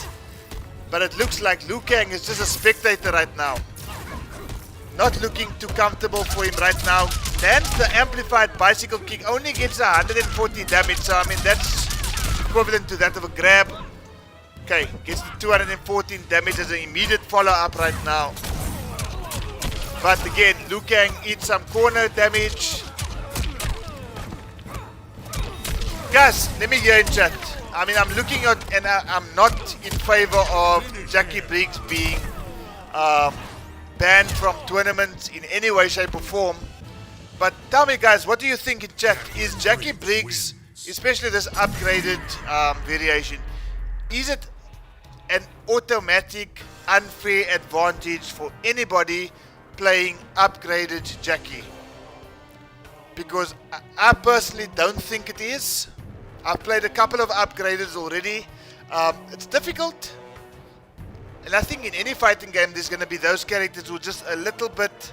but it looks like Liu Kang is just a spectator right now. Not looking too comfortable for him right now. Lands the amplified bicycle kick, only gets 140 damage, so I mean that's equivalent to that of a grab. Okay, gets the 214 damage as an immediate follow-up right now. But again, Liu Kang eats some corner damage. Guys, let me hear in chat. I mean, I'm looking at, and I'm not in favor of Jackie Briggs being banned from tournaments in any way, shape or form. But tell me, guys, what do you think in chat? Is Jackie Briggs, especially this upgraded variation, is it an automatic unfair advantage for anybody playing upgraded Jackie? Because I personally don't think it is. I've played a couple of upgraders already. It's difficult. And I think in any fighting game there's going to be those characters who are just a little bit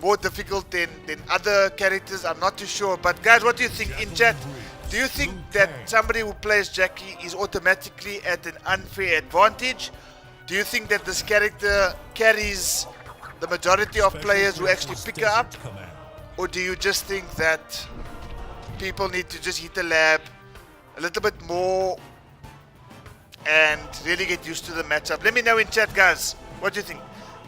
more difficult than other characters. I'm not too sure. But guys, what do you think in chat? Do you think that somebody who plays Jackie is automatically at an unfair advantage? Do you think that this character carries the majority of players who actually pick her up? Or do you just think that people need to just hit the lab a little bit more and really get used to the matchup? Let me know in chat, guys. What do you think?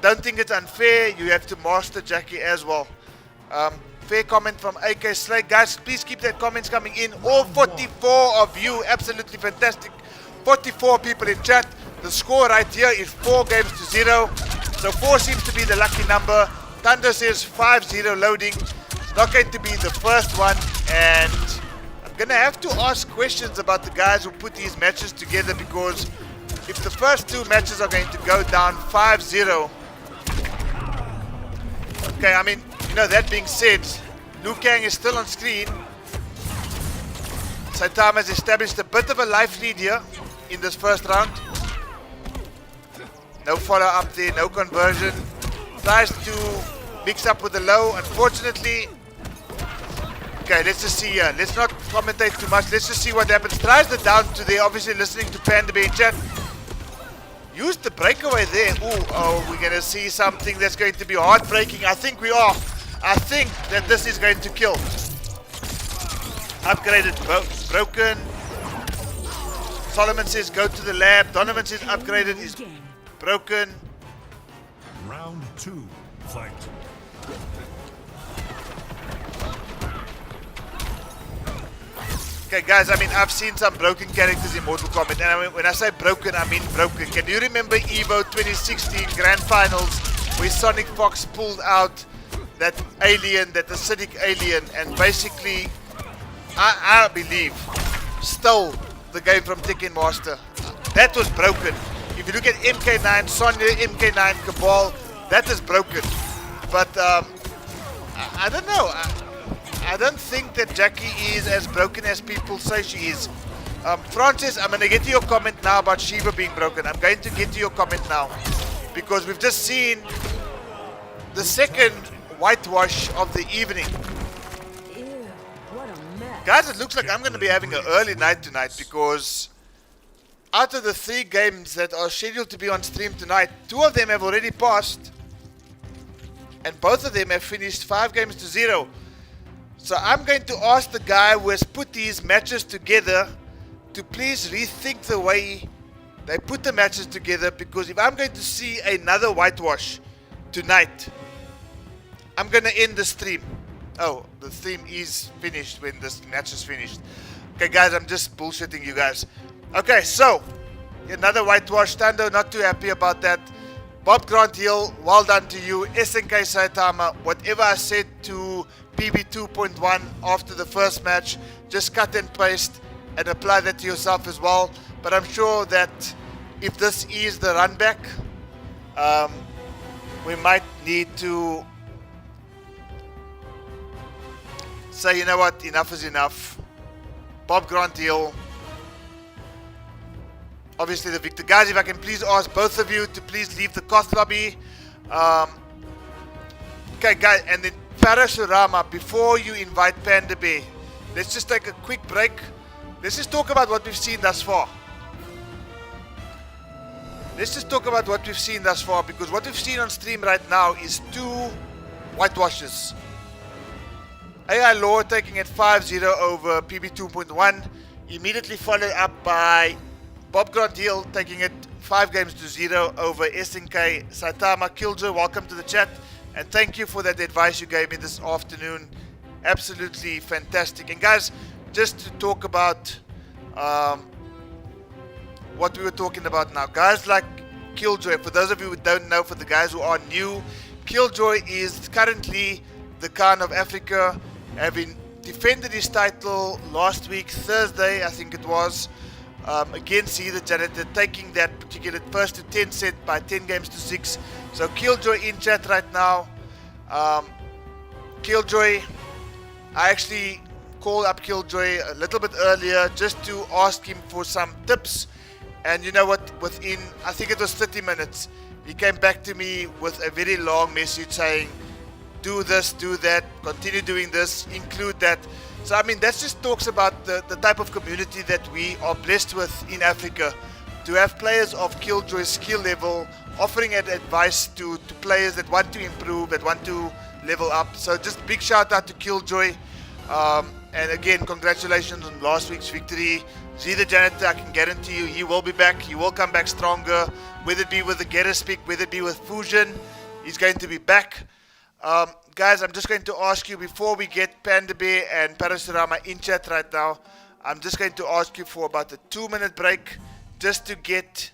Don't think it's unfair. You have to master Jackie as well. Fair comment from AK Slate. Guys, please keep that comments coming in. All 44 of you. Absolutely fantastic. 44 people in chat. The score right here is 4-0. So 4 seems to be the lucky number. Thunder says 5-0 loading. It's not going to be the first one. And I'm going to have to ask questions about the guys who put these matches together, because if the first 2 matches are going to go down 5-0. Okay, I mean, you know, that being said, Liu Kang is still on screen. Saitama has established a bit of a life lead here in this first round. No follow up there, no conversion. Tries to mix up with the low, unfortunately. Okay, let's just see here. Let's not commentate too much. Let's just see what happens. Tries the down to there, obviously listening to Panda Bay in chat. Used the breakaway there. Ooh, oh, we're going to see something that's going to be heartbreaking. I think we are. I think that this is going to kill. Upgraded, broken. Solomon says go to the lab. Donovan says upgraded is broken. Round 2, fight. Okay, guys, I mean, I've seen some broken characters in Mortal Kombat, and I mean, when I say broken, I mean broken. Can you remember EVO 2016 Grand Finals, where Sonic Fox pulled out that alien, that acidic alien, and basically, I believe, stole the game from Tekken Master? That was broken. If you look at MK9, Sonya, MK9, Cabal, that is broken. But, I don't know. I don't think that Jackie is as broken as people say she is. Francis, I'm going to get to your comment now about Shiva being broken. I'm going to get to your comment now, because we've just seen the second whitewash of the evening. Ew, what a mess. Guys, it looks like I'm going to be having an early night tonight, because out of the 3 games that are scheduled to be on stream tonight, 2 of them have already passed, and both of them have finished 5-0. So I'm going to ask the guy who has put these matches together to please rethink the way they put the matches together, because if I'm going to see another whitewash tonight, I'm going to end the stream. Oh, the stream is finished when this match is finished. Okay, guys, I'm just bullshitting you guys. Okay, so another whitewash. Tando, not too happy about that. Bob Grant Hill, well done to you. SNK Saitama, whatever I said to PB 2.1 after the first match, just cut and paste and apply that to yourself as well. But I'm sure that if this is the run back, we might need to say, you know what, enough is enough. Bob Grant Hill, obviously the victor. Guys, if I can please ask both of you to please leave the cost lobby. Okay, guys, and then Parasurama, before you invite Panda Bay, let's just take a quick break. Let's just talk about what we've seen thus far. Let's just talk about what we've seen thus far, because what we've seen on stream right now is 2 whitewashes. AI Law taking it 5-0 over PB 2.1, immediately followed up by Bob Grant Hill taking it 5-0 over SNK Saitama. Killjoy, welcome to the chat. And thank you for that advice you gave me this afternoon. Absolutely fantastic. And guys, just to talk about what we were talking about now. Guys like Killjoy, for those of you who don't know, for the guys who are new, Killjoy is currently the Khan of Africa, having defended his title last week, Thursday, I think it was, against the Janitor, taking that particular first to 10 set by 10 games to 6. So Killjoy in chat right now. Killjoy, I actually called up Killjoy a little bit earlier just to ask him for some tips, and you know what, within I think it was 30 minutes he came back to me with a very long message saying, do this, do that, continue doing this, include that. So I mean, that just talks about the type of community that we are blessed with in Africa, to have players of Killjoy's skill level offering advice to players that want to improve, that want to level up. So just big shout out to Killjoy, and again, congratulations on last week's victory. The Janitor, I can guarantee you, he will be back. He will come back stronger, whether it be with the Getters pick, whether it be with Fusion, he's going to be back. Guys, I'm just going to ask you, before we get Panda Bay and Parasurama in chat right now, I'm just going to ask you for about a 2-minute break just to get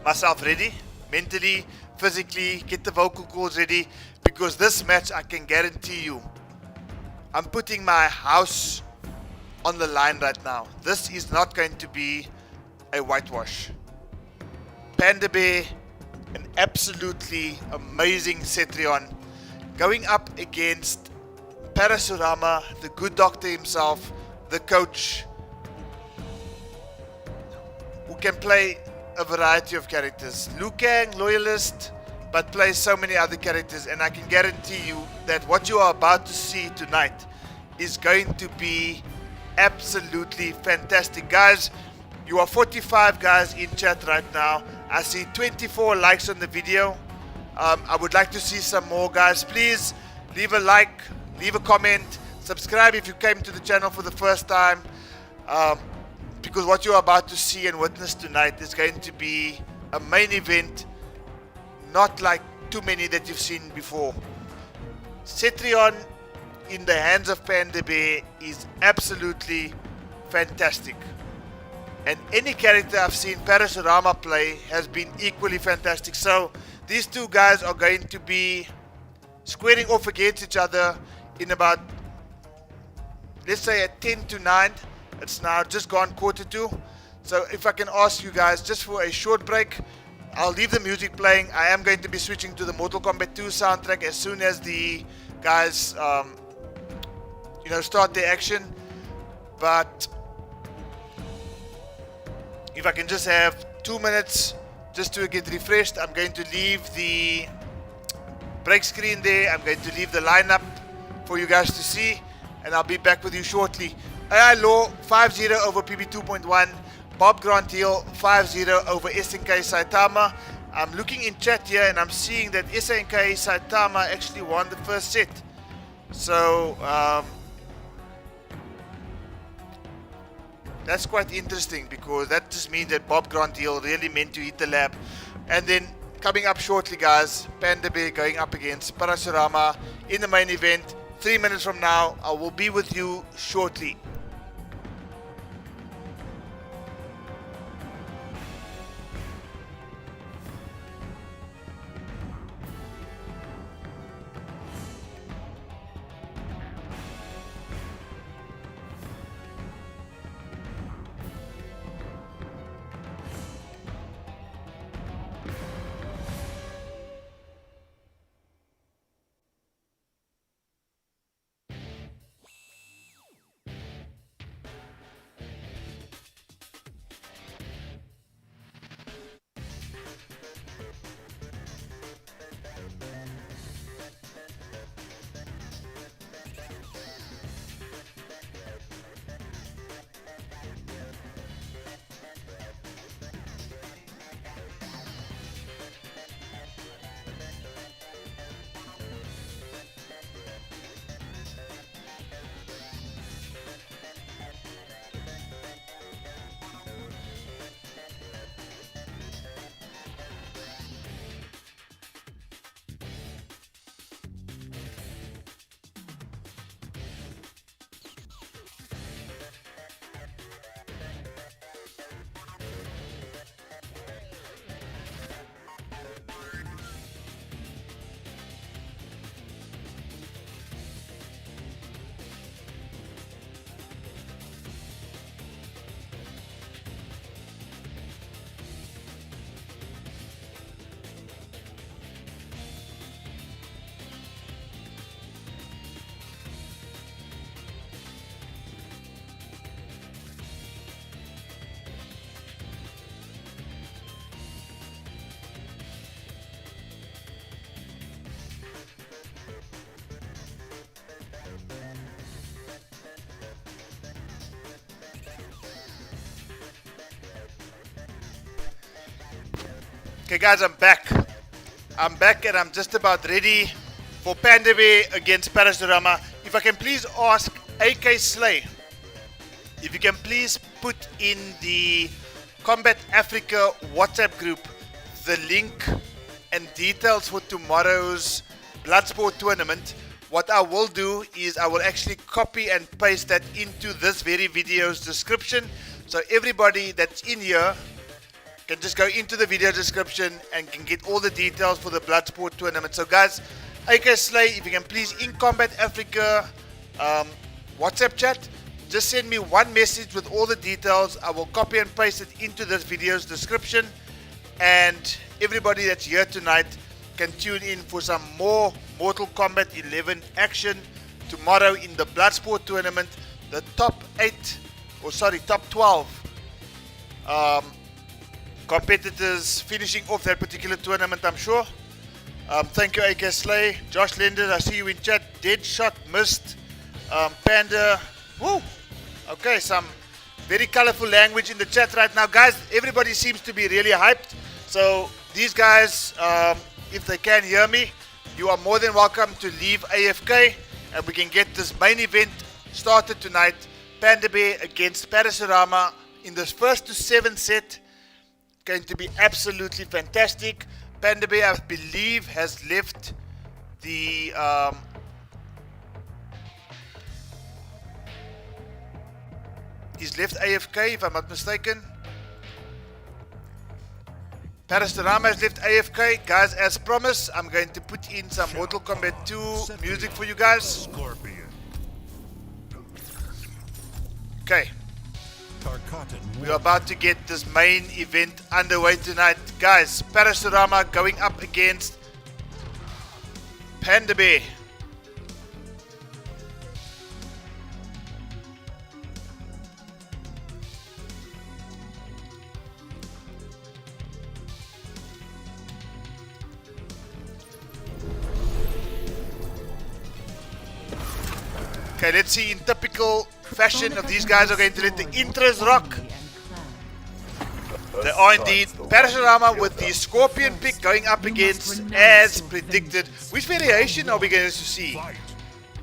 myself ready, mentally, physically, get the vocal cords ready, because this match, I can guarantee you, I'm putting my house on the line right now. This is not going to be a whitewash. Panda Bay, an absolutely amazing Cetrion, going up against Parasurama, the good doctor himself, the coach, who can play a variety of characters. Liu Kang, loyalist, but plays so many other characters, and I can guarantee you that what you are about to see tonight is going to be absolutely fantastic. Guys, you are 45 guys in chat right now. I see 24 likes on the video. I would like to see some more, guys. Please leave a like, leave a comment, subscribe if you came to the channel for the first time, because what you are about to see and witness tonight is going to be a main event, not like too many that you've seen before. Cetrion in the hands of Panda Bay is absolutely fantastic, and any character I've seen Parasurama play has been equally fantastic. So these two guys are going to be squaring off against each other in about, let's say, at 10 to 9. It's now just gone 1:45. So if I can ask you guys just for a short break, I'll leave the music playing. I am going to be switching to the Mortal Kombat 2 soundtrack as soon as the guys start their action. But if I can just have 2 minutes just to get refreshed, I'm going to leave the break screen there. I'm going to leave the lineup for you guys to see, and I'll be back with you shortly. AI Law 5-0 over PB 2.1. Bob Grant Hill 5-0 over SNK Saitama. I'm looking in chat here and I'm seeing that SNK Saitama actually won the first set. So that's quite interesting, because that just means that Bob Grant Hill really meant to hit the lab. And then coming up shortly, guys, Panda Bay going up against Parasurama in the main event. 3 minutes from now, I will be with you shortly. Okay, guys, I'm back. I'm back and I'm just about ready for Panda Bay against Parasurama. If I can please ask AK Slay, if you can please put in the Kombat Africa WhatsApp group the link and details for tomorrow's Bloodsport tournament. What I will do is I will actually copy and paste that into this very video's description. So everybody that's in here can just go into the video description and can get all the details for the Bloodsport tournament. So guys, AK Slay, if you can please in Kombat Africa WhatsApp chat, just send me one message with all the details. I will copy and paste it into this video's description. And everybody that's here tonight can tune in for some more Mortal Kombat 11 action tomorrow in the Bloodsport tournament. The top 12 competitors finishing off that particular tournament, I'm sure. Thank you, AK Slay. Josh Lenders, I see you in chat. Deadshot missed. Panda. Woo! Okay, some very colorful language in the chat right now. Guys, everybody seems to be really hyped. So these guys, if they can hear me, you are more than welcome to leave AFK and we can get this main event started tonight. Panda Bay against Parasurama in this first to 7 set. Going to be absolutely fantastic. Panda Bay, I believe, has left the he's left AFK, if I'm not mistaken. Parasurama has left AFK. Guys, as promised, I'm going to put in some Mortal Kombat 2 music for you guys. Scorpion. Okay. We're about to get this main event underway tonight. Guys, Parasurama going up against Panda Bay. Okay, let's see, in typical fashion of these guys are going to let the intros rock. They are indeed. Parasurama with the Scorpion pick going up against, as predicted. Which variation are we going to see?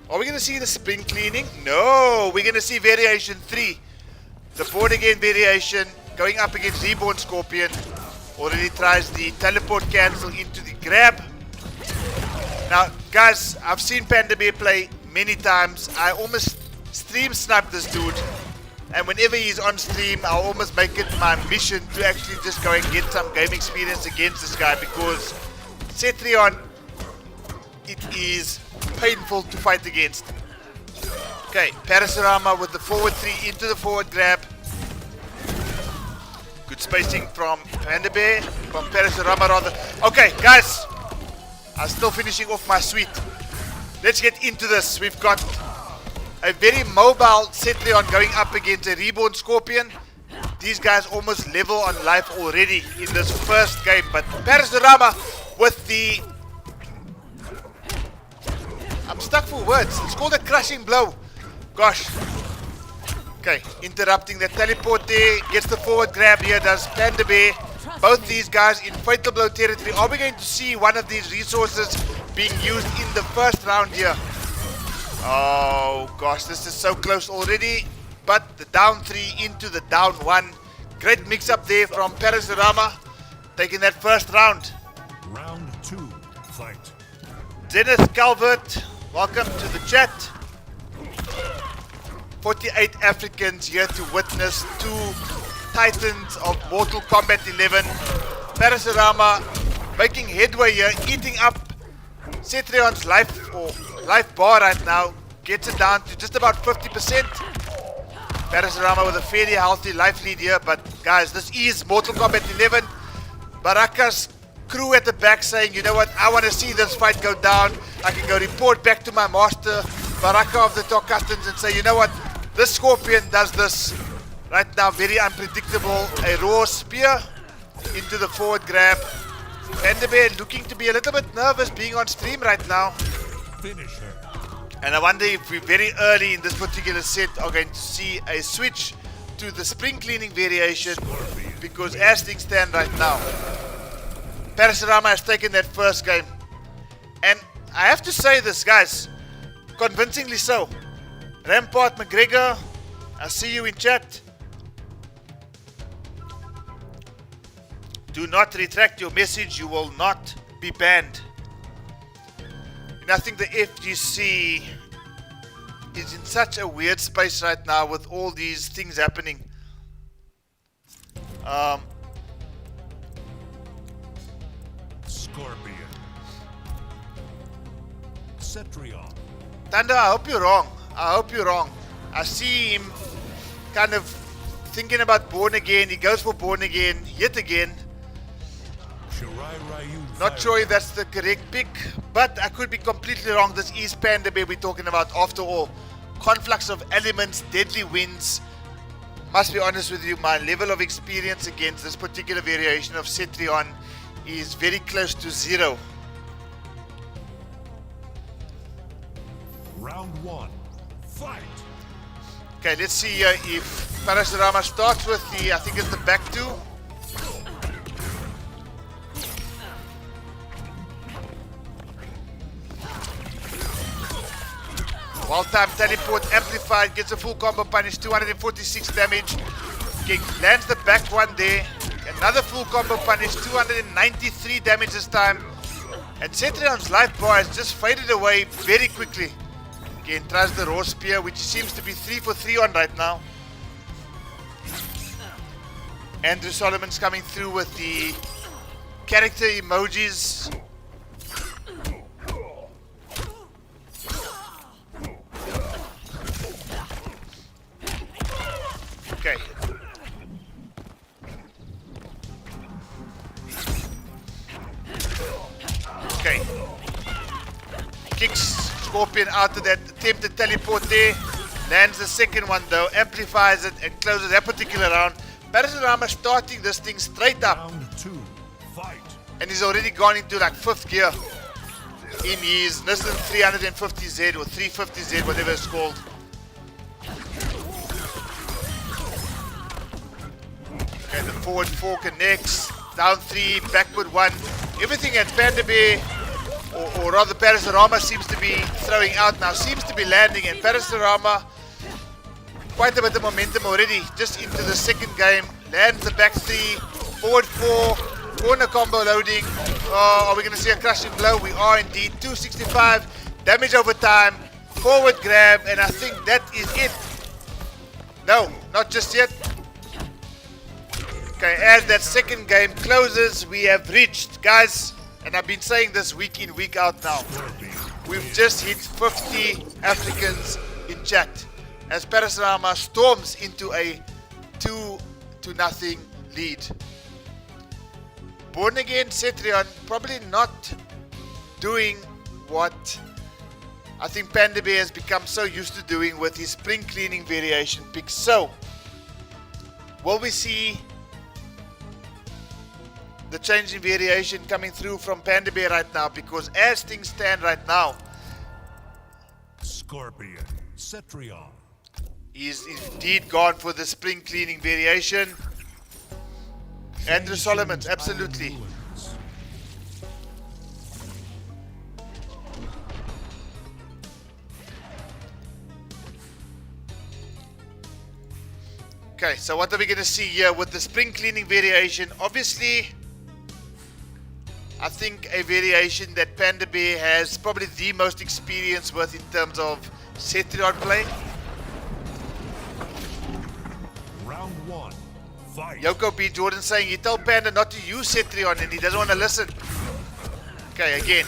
Are we going to see the spring cleaning? No, we're going to see variation 3. The board again variation going up against Reborn Scorpion. Already tries the teleport cancel into the grab. Now, guys, I've seen Panda Bay play many times. I almost stream snipe this dude, and whenever he's on stream, I'll almost make it my mission to actually just go and get some game experience against this guy, because Cetrion, it is painful to fight against. Okay, Parasurama with the forward 3 into the forward grab. Good spacing from Panda Bay, from Parasurama rather. Okay, guys, I'm still finishing off my suite. Let's get into this. We've got a very mobile Cetrion going up against a Reborn Scorpion. These guys almost level on life already in this first game. But Parasurama with the... I'm stuck for words. It's called a crushing blow. Gosh. Okay, interrupting the teleport there. Gets the forward grab here, does Panda Bay. Both these guys in fatal blow territory. Are we going to see one of these resources being used in the first round here? Oh gosh, this is so close already. But the down 3 into the down 1. Great mix up there from Parasurama, taking that first round. Round 2, fight. Zenith Calvert, welcome to the chat. 48 Africans here to witness 2 titans of Mortal Kombat 11. Parasurama making headway here, eating up Cetrion's life bar right now. Gets it down to just about 50%. Parasurama with a fairly healthy life lead here, but guys, this is Mortal Kombat 11. Baraka's crew at the back saying, you know what, I want to see this fight go down. I can go report back to my master, Baraka of the Talk Customs, and say, you know what, this Scorpion does this right now, very unpredictable. A raw spear into the forward grab. Panda Bay looking to be a little bit nervous being on stream right now. Finish her. And I wonder if we very early in this particular set are going to see a switch to the spring cleaning variation, because as things stand right now, Parasurama has taken that first game. And I have to say this, guys, convincingly so. Rampart McGregor, I see you in chat. Do not retract your message, you will not be banned. And I think the FGC is in such a weird space right now with all these things happening. Scorpion. Cetrion. Thunder, I hope you're wrong. I hope you're wrong. I see him kind of thinking about Born Again. He goes for Born Again yet again. Not sure if that's the correct pick, but I could be completely wrong. This is Panda Bay we're talking about after all. Conflux of elements, deadly winds. Must be honest with you, my level of experience against this particular variation of Cetrion is very close to zero. Round 1. Fight. Okay, let's see if Parasurama starts with the, I think it's the back two. Wild-time teleport amplified, gets a full combo punish, 246 damage. Okay, lands the back one there. Another full combo punish, 293 damage this time. And Cetrion's life bar has just faded away very quickly. Again, tries the raw spear, which seems to be 3 for 3 on right now. Andrew Solomon's coming through with the character emojis. Okay. Okay. Kicks Scorpion out of that attempted teleport there. Lands the second one though, amplifies it and closes that particular round. Parasurama starting this thing straight up. Round 2. Fight. And he's already gone into like 5th gear in his Nissan 350Z or 350Z, whatever it's called. Okay, the forward 4 connects, down 3, backward 1. Everything at Panda Bay, or rather Parasurama, seems to be throwing out now, seems to be landing, and Parasurama, quite a bit of momentum already, just into the second game. Lands the back 3, forward 4, corner combo loading. Oh, are we going to see a crushing blow? We are indeed. 265, damage over time, forward grab, and I think that is it. No, not just yet. Okay, as that second game closes, we have reached, guys, and I've been saying this week in, week out now, we've just hit 50 Africans in chat as Parasurama storms into a 2-0 lead. Born Again Cetrion probably not doing what I think Panda Bay has become so used to doing with his spring cleaning variation picks. So, will we see the change in variation coming through from Panda Bay right now? Because as things stand right now, Scorpion. Cetrion. he's indeed gone for the spring cleaning variation. Andrew Solomon's, absolutely. Okay, so what are we going to see here with the spring cleaning variation? Obviously, I think a variation that Panda Bay has probably the most experience with in terms of Cetrion play. Round 1. Fight. Yoko B. Jordan saying he told Panda not to use Cetrion and he doesn't want to listen. Okay, again,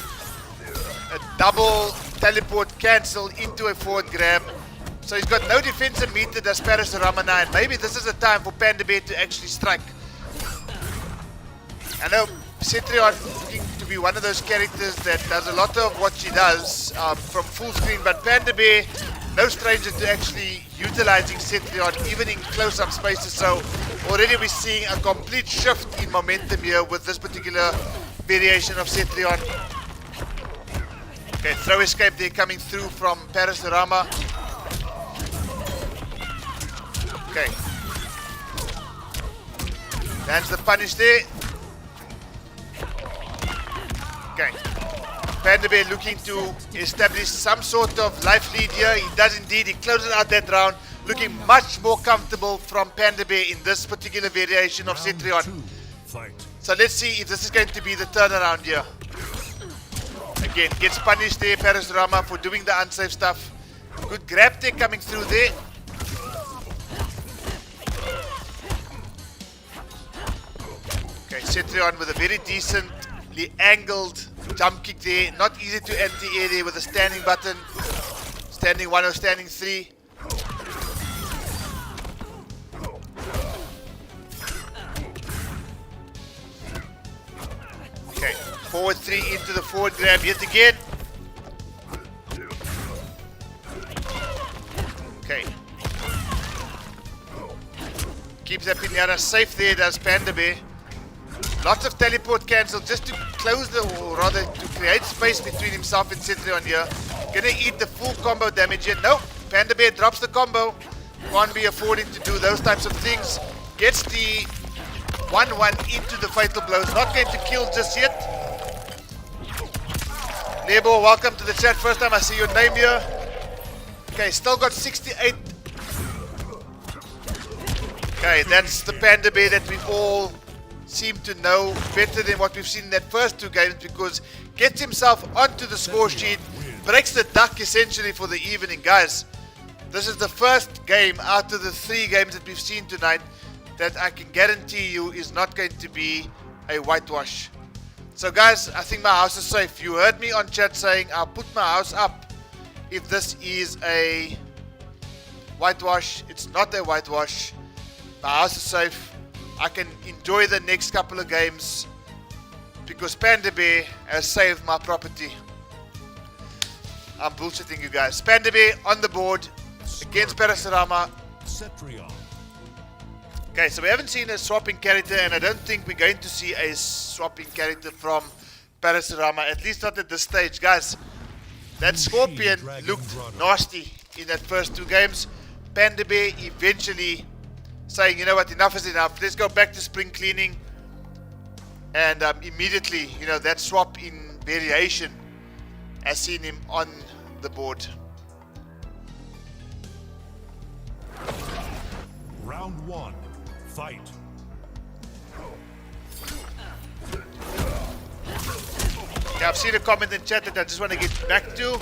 a double teleport cancel into a forward grab. So he's got no defensive meter, does Parasurama 9. Maybe this is the time for Panda Bay to actually strike. I know Cetrion looking to be one of those characters that does a lot of what she does from full screen, but Panda Bay, no stranger to actually utilizing Cetrion even in close-up spaces. So already we're seeing a complete shift in momentum here with this particular variation of Cetrion. Okay, throw escape there coming through from Parasurama. Okay. Lands the punish there. Okay. Panda Bay looking to establish some sort of life lead here. He does indeed. He closes out that round. Looking much more comfortable from Panda Bay in this particular variation of Round Cetrion. 2. Fight. So let's see if this is going to be the turnaround here. Again, gets punished there, Parasurama, for doing the unsafe stuff. Good grab tech coming through there. Okay, Cetrion with a very decently angled jump kick there. Not easy to anti-air there with a standing button. Standing 1 or standing 3. Okay, forward 3 into the forward grab yet again. Okay. Keeps that Pinata safe there, does Panda Bay. Lots of teleport cancel just to close the, or rather to create space between himself and Cetrion here. Gonna eat the full combo damage here. Nope, Panda Bay drops the combo. Can't be affording to do those types of things. Gets the 1-1 into the fatal blows. Not going to kill just yet. Nebo, welcome to the chat. First time I see your name here. Okay, still got 68. Okay, that's the Panda Bay that we all seem to know better than what we've seen in that first 2 games, because gets himself onto the score sheet, breaks the duck essentially for the evening. Guys, this is the first game out of the 3 games that we've seen tonight that I can guarantee you is not going to be a whitewash. So guys, I think my house is safe. You heard me on chat saying I'll put my house up if this is a whitewash. It's not a whitewash. My house is safe. I can enjoy the next couple of games because Panda Bay has saved my property. I'm bullshitting you guys. Panda Bay on the board against Parasurama. Cetrion. Okay, so we haven't seen a swapping character, and I don't think we're going to see a swapping character from Parasurama, at least not at this stage. Guys, that Scorpion looked nasty in that first 2 games. Panda Bay eventually saying, you know what, enough is enough. Let's go back to spring cleaning. And immediately, you know, that swap in variation has seen him on the board. Round 1. Fight. Okay, I've seen a comment in chat that I just want to get back to.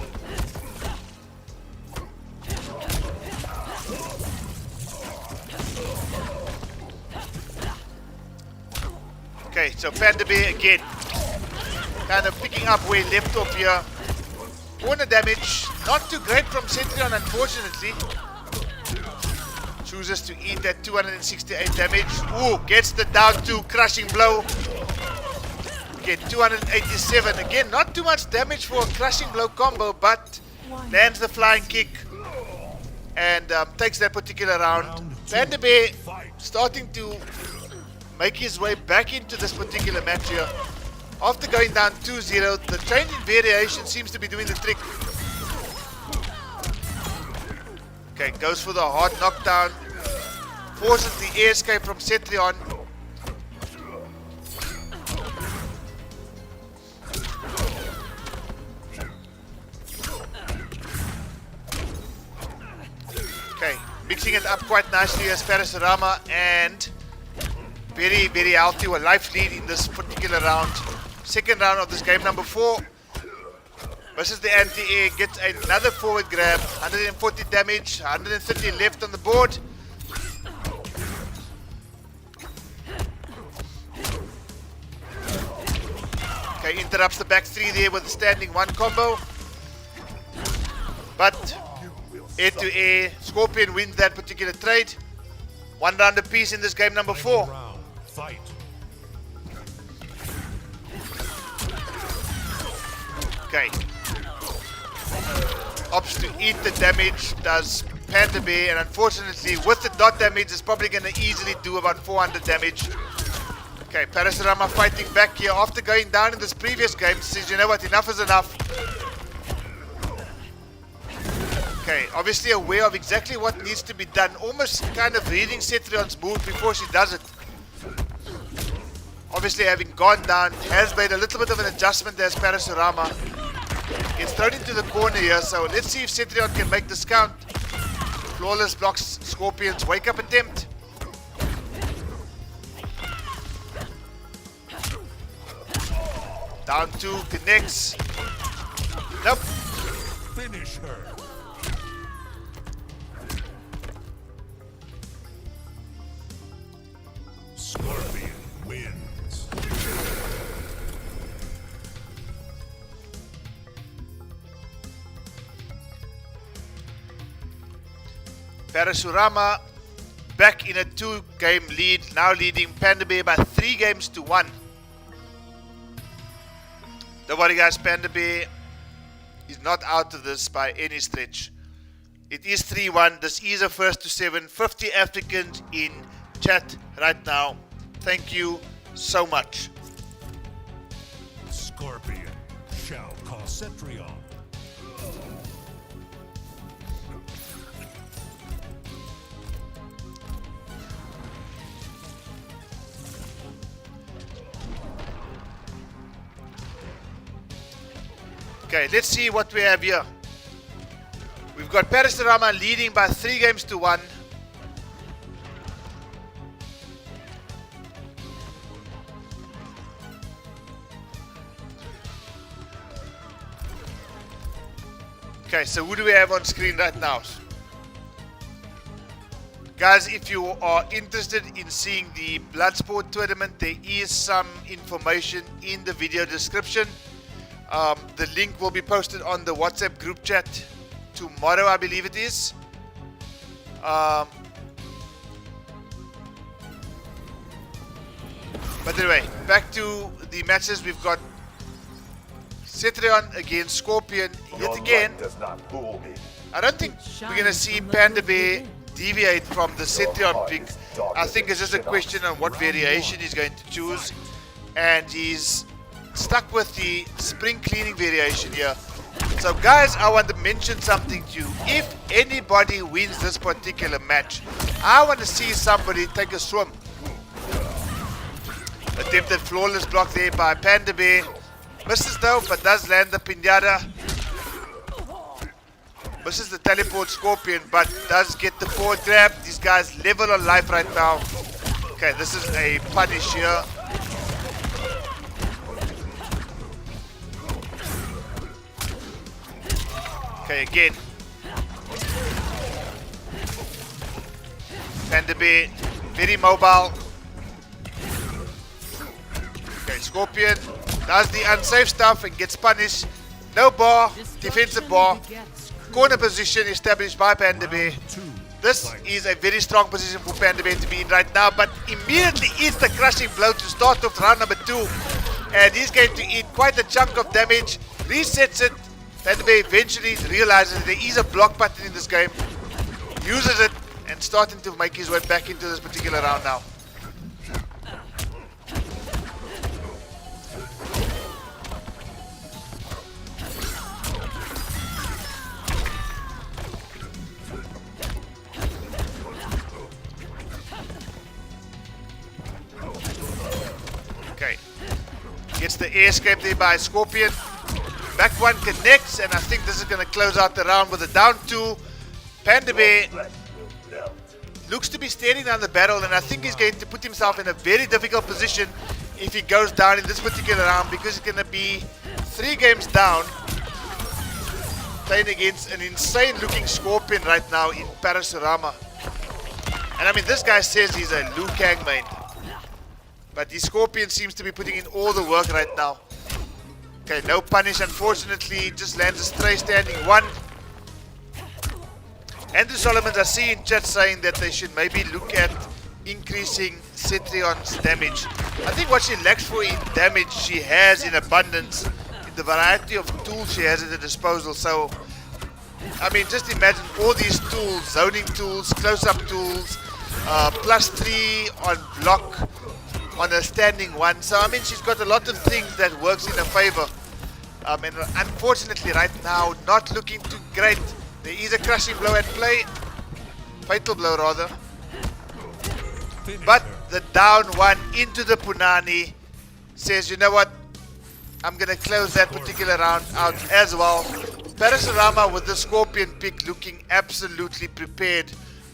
Okay, so Panda Bay again, kind of picking up where he left off here. Corner damage, not too great from Cetrion, unfortunately. Chooses to eat that 268 damage. Ooh, gets the down 2 crushing blow. Again, 287. Again, not too much damage for a crushing blow combo, but lands the flying kick and takes that particular round. Panda Bay starting to make his way back into this particular match here. After going down 2-0, the change in variation seems to be doing the trick. Okay, goes for the hard knockdown. Forces the air escape from Cetrion. Okay, mixing it up quite nicely as Parasurama, and very, very healthy or life lead in this particular round. Second round of this game, number 4. Versus the anti-air, gets another forward grab. 140 damage, 130 left on the board. Okay, interrupts the back 3 there with a standing 1 combo. But air to air, Scorpion wins that particular trade. 1 round apiece in this game, number 4. Round. Fight. Okay. Opts to eat the damage, does Panda Bay, and unfortunately with the dot damage it's probably going to easily do about 400 damage. Okay, Parasurama fighting back here after going down in this previous game. Says, you know what, enough is enough. Okay, obviously aware of exactly what needs to be done. Almost kind of reading Cetrion's move before she does it. obviously having gone down, has made a little bit of an adjustment as Parasurama gets thrown into the corner here. So let's see if Cetrion can make this count. Flawless blocks Scorpion's wake up attempt. Down 2, connects. Nope. Finish her. Scorpion wins. Parasurama back in a 2-game lead, now leading Panda Bay by 3 games to 1. Don't worry guys, Panda Bay is not out of this by any stretch. It is 3-1. This is a first to 7. 50 Africans in chat right now. Thank you so much. Scorpion shall call Cetrion. Okay, let's see what we have here. We've got Parasurama leading by 3 games to 1. Okay, so who do we have on screen right now? Guys, if you are interested in seeing the Bloodsport tournament, there is some information in the video description. The link will be posted on the WhatsApp group chat tomorrow, I believe it is. But anyway, back to the matches. We've got Cetrion against Scorpion yet again. Does not fool me. I don't think we're going to see Panda Bay deviate from the Cetrion pick. I think it's just a question on what variation he's going to choose. And he's stuck with the spring cleaning variation here. So guys, I want to mention something to you. If anybody wins this particular match, I want to see somebody take a swim. Attempted flawless block there by Panda Bay. Misses though, but does land the pinata. Misses the teleport Scorpion, but does get the forward grab. These guys level on life right now. Okay, this is a punish here. Okay, again. Panda Bay, very mobile. Okay, Scorpion does the unsafe stuff and gets punished. No bar, defensive bar. Corner position established by Panda Bay. This is a very strong position for Panda Bay to be in right now, but immediately is the crushing blow to start off round number 2. And he's going to eat quite a chunk of damage. Resets it. Panda Bay eventually realizes there is a block button in this game. Uses it and starting to make his way back into this particular round now. Okay, gets the air escape there by Scorpion. Back one connects, and I think this is going to close out the round with a down 2. Panda Bay looks to be staring down the barrel, and I think he's going to put himself in a very difficult position if he goes down in this particular round, because he's going to be 3 games down, playing against an insane looking Scorpion right now in Parasurama. And I mean, this guy says he's a Liu Kang main, but the Scorpion seems to be putting in all the work right now. Okay, no punish, unfortunately. Just lands a stray standing 1. Andrew Solomons, I see in chat saying that they should maybe look at increasing Cetrion's damage. I think what she lacks for in damage, she has in abundance in the variety of tools she has at her disposal. So, I mean, just imagine all these tools, zoning tools, close-up tools, +3 on block, on a standing 1. So I mean, she's got a lot of things that works in her favor. And unfortunately right now, not looking too great. There is a crushing blow at play. Fatal blow rather. But the down 1 into the Punani says, you know what, I'm going to close that particular round out as well. Parasurama with the Scorpion pick looking absolutely prepared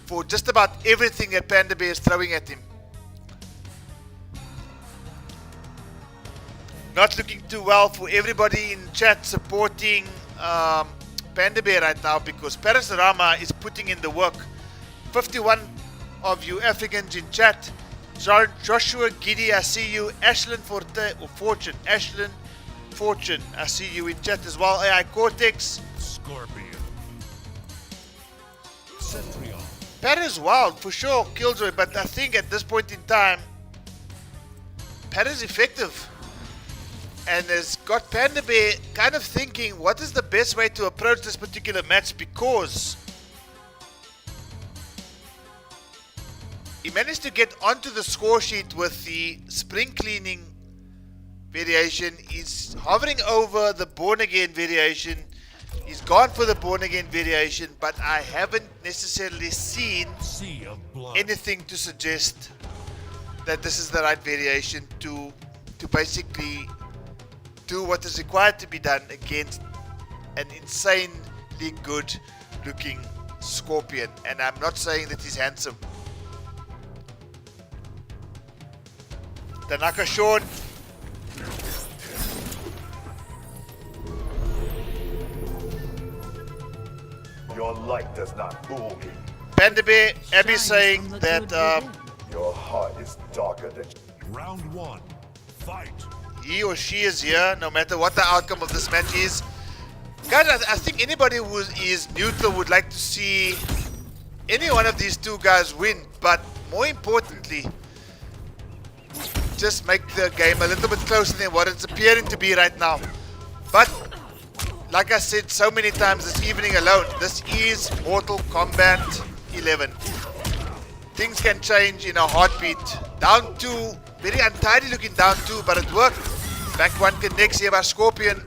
for just about everything that Panda Bay is throwing at him. Not looking too well for everybody in chat supporting Panda Bay right now, because Parasurama is putting in the work. 51 of you Africans in chat. Joshua Giddy, I see you. Ashlyn Fortune, Ashlyn Fortune, I see you in chat as well. AI Cortex. Scorpion. Cetrion. Para is wild for sure, Killjoy, but I think at this point in time, Para is effective. And has got Panda Bay kind of thinking, what is the best way to approach this particular match, because he managed to get onto the score sheet with the spring cleaning variation. He's hovering over the born again variation. He's gone for the born again variation, but I haven't necessarily seen Sea of blood. anything to suggest that this is the right variation to basically do what is required to be done against an insanely good looking Scorpion. And I'm not saying that he's handsome. Tanaka Sean. Your light does not fool me. Panda Bay, Abby Shines saying from the that good within. Your heart is darker than... Round 1. Fight. he or she is here no matter what the outcome of this match is. Guys, I think anybody who is neutral would like to see any one of these two guys win, but more importantly, just make the game a little bit closer than what it's appearing to be right now. But like I said so many times this evening alone, this is Mortal Kombat 11. Things can change in a heartbeat. Down two, very untidy looking down two, but it worked. Back one connects here by Scorpion,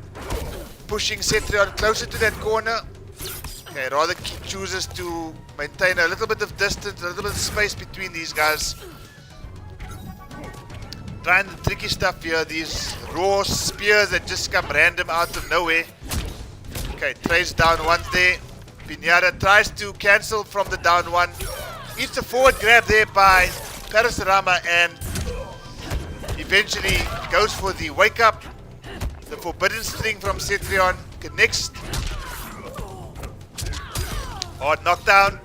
pushing Cetrion closer to that corner. Okay, rather chooses to maintain a little bit of distance, a little bit of space between these guys. Trying the tricky stuff here, these raw spears that just come random out of nowhere. Okay, trades down one there. Pinata tries to cancel from the down one. It's a forward grab there by Parasurama and eventually goes for the wake up. The forbidden string from Cetrion connects. Hard knockdown.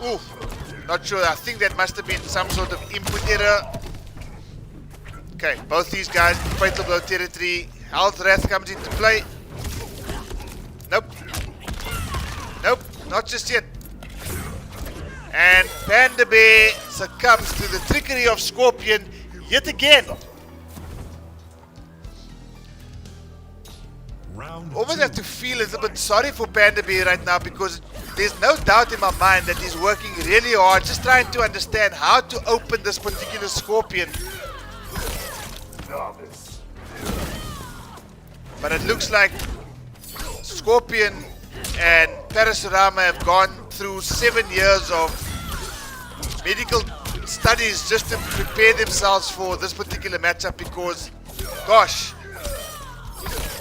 Ooh, not sure. I think that must have been some sort of input error. Okay, both these guys in fatal blow territory. Health Wrath comes into play. Nope. Nope, not just yet. And Panda Bay succumbs to the trickery of Scorpion yet again. Round Almost 2. have to feel a little bit sorry for Panda Bay right now, because there's no doubt in my mind that he's working really hard, just trying to understand how to open this particular Scorpion. novice. But it looks like Scorpion and Parasurama have gone through 7 years of medical studies just to prepare themselves for this particular matchup, because, gosh,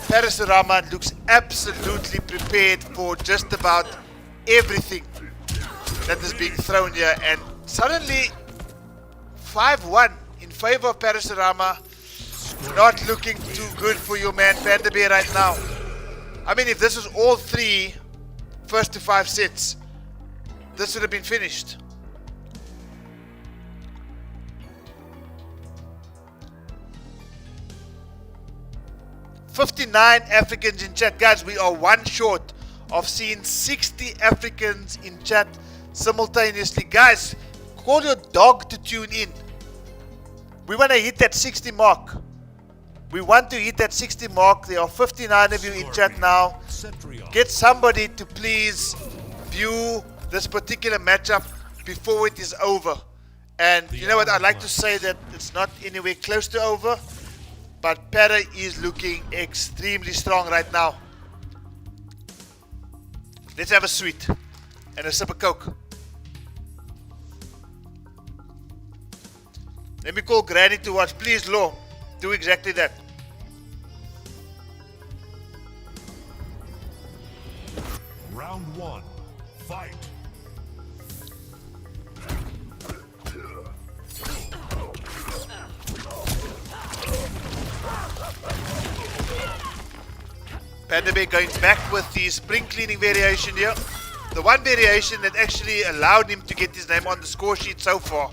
Parasurama looks absolutely prepared for just about everything that is being thrown here. And suddenly, 5-1 in favor of Parasurama. Not looking too good for your man Panda Bay right now. I mean, if this was all three first to 5 sets, this would have been finished. "59 Africans in chat." Guys, we are one short of seeing 60 Africans in chat simultaneously. Guys, call your dog to tune in. We want to hit that 60 mark. We want to hit that 60 mark. There are 59 of you in chat now. Cetrion. Get somebody to please view this particular matchup before it is over. And you know what? I'd like to say that it's not anywhere close to over, but Para is looking extremely strong right now. Let's have a sweet and a sip of Coke. Let me call Granny to watch. Please, Law, do exactly that. Round 1. Fight. Panda Bay going back with the spring cleaning variation here. The one variation that actually allowed him to get his name on the score sheet so far.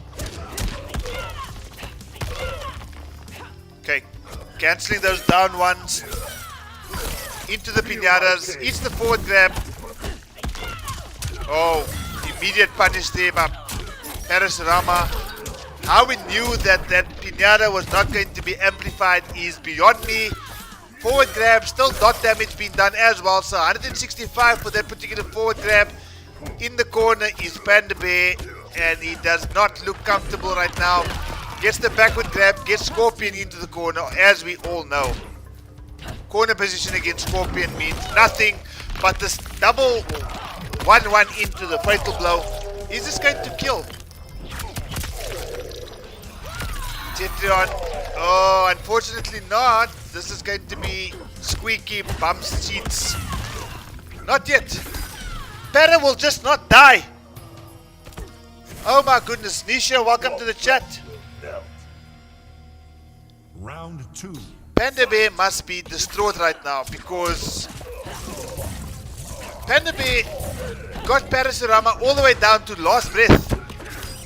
Okay, cancelling those down ones. Into the pinatas. Eats the forward grab. Oh, immediate punish there by Parasurama. How we knew that that pinata was not going to be amplified is beyond me. Forward grab, still dot damage being done as well. So 165 for that particular forward grab. In the corner is Panda Bay, and he does not look comfortable right now. Gets the backward grab, gets Scorpion into the corner, as we all know. Corner position against Scorpion means nothing, but this double 1-1 into the fatal blow. Is this going to kill? Tetrion. Oh, unfortunately not. This is going to be squeaky bumps cheats. Not yet. Para will just not die. Oh my goodness. Nisha, welcome to the chat. Round 2. Panda Bay must be distraught right now because Panda Bay got Parasurama all the way down to last breath.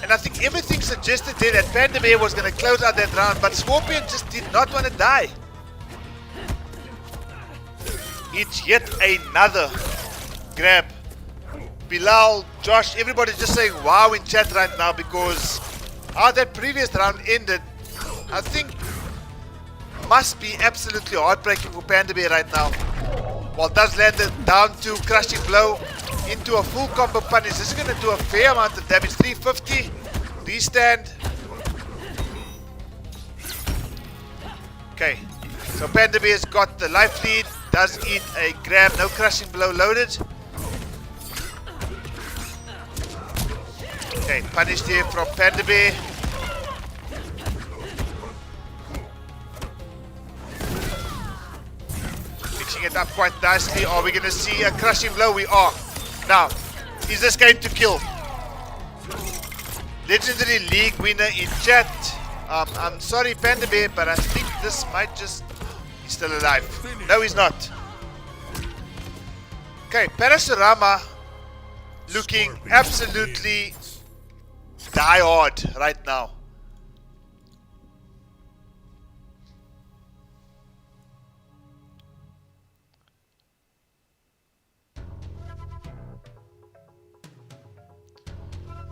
And I think everything suggested there that Panda Bay was going to close out that round, but Scorpion just did not want to die. It's yet another grab. Bilal, Josh, everybody's just saying wow in chat right now because how that previous round ended, I think must be absolutely heartbreaking for Panda Bay right now. Well, does land it down to crushing blow into a full combo punish. This is going to do a fair amount of damage. 350. Restand. Okay. So Panda Bay has got the life lead. Does eat a grab. No crushing blow loaded. Okay. Punished here from Panda Bay. Mixing it up quite nicely. Are we going to see a crushing blow? We are. Now, is this going to kill? Legendary League winner in chat. I'm sorry, Panda Bay, but I think this might just... He's still alive. No, he's not. Okay, Parasurama looking absolutely die hard right now.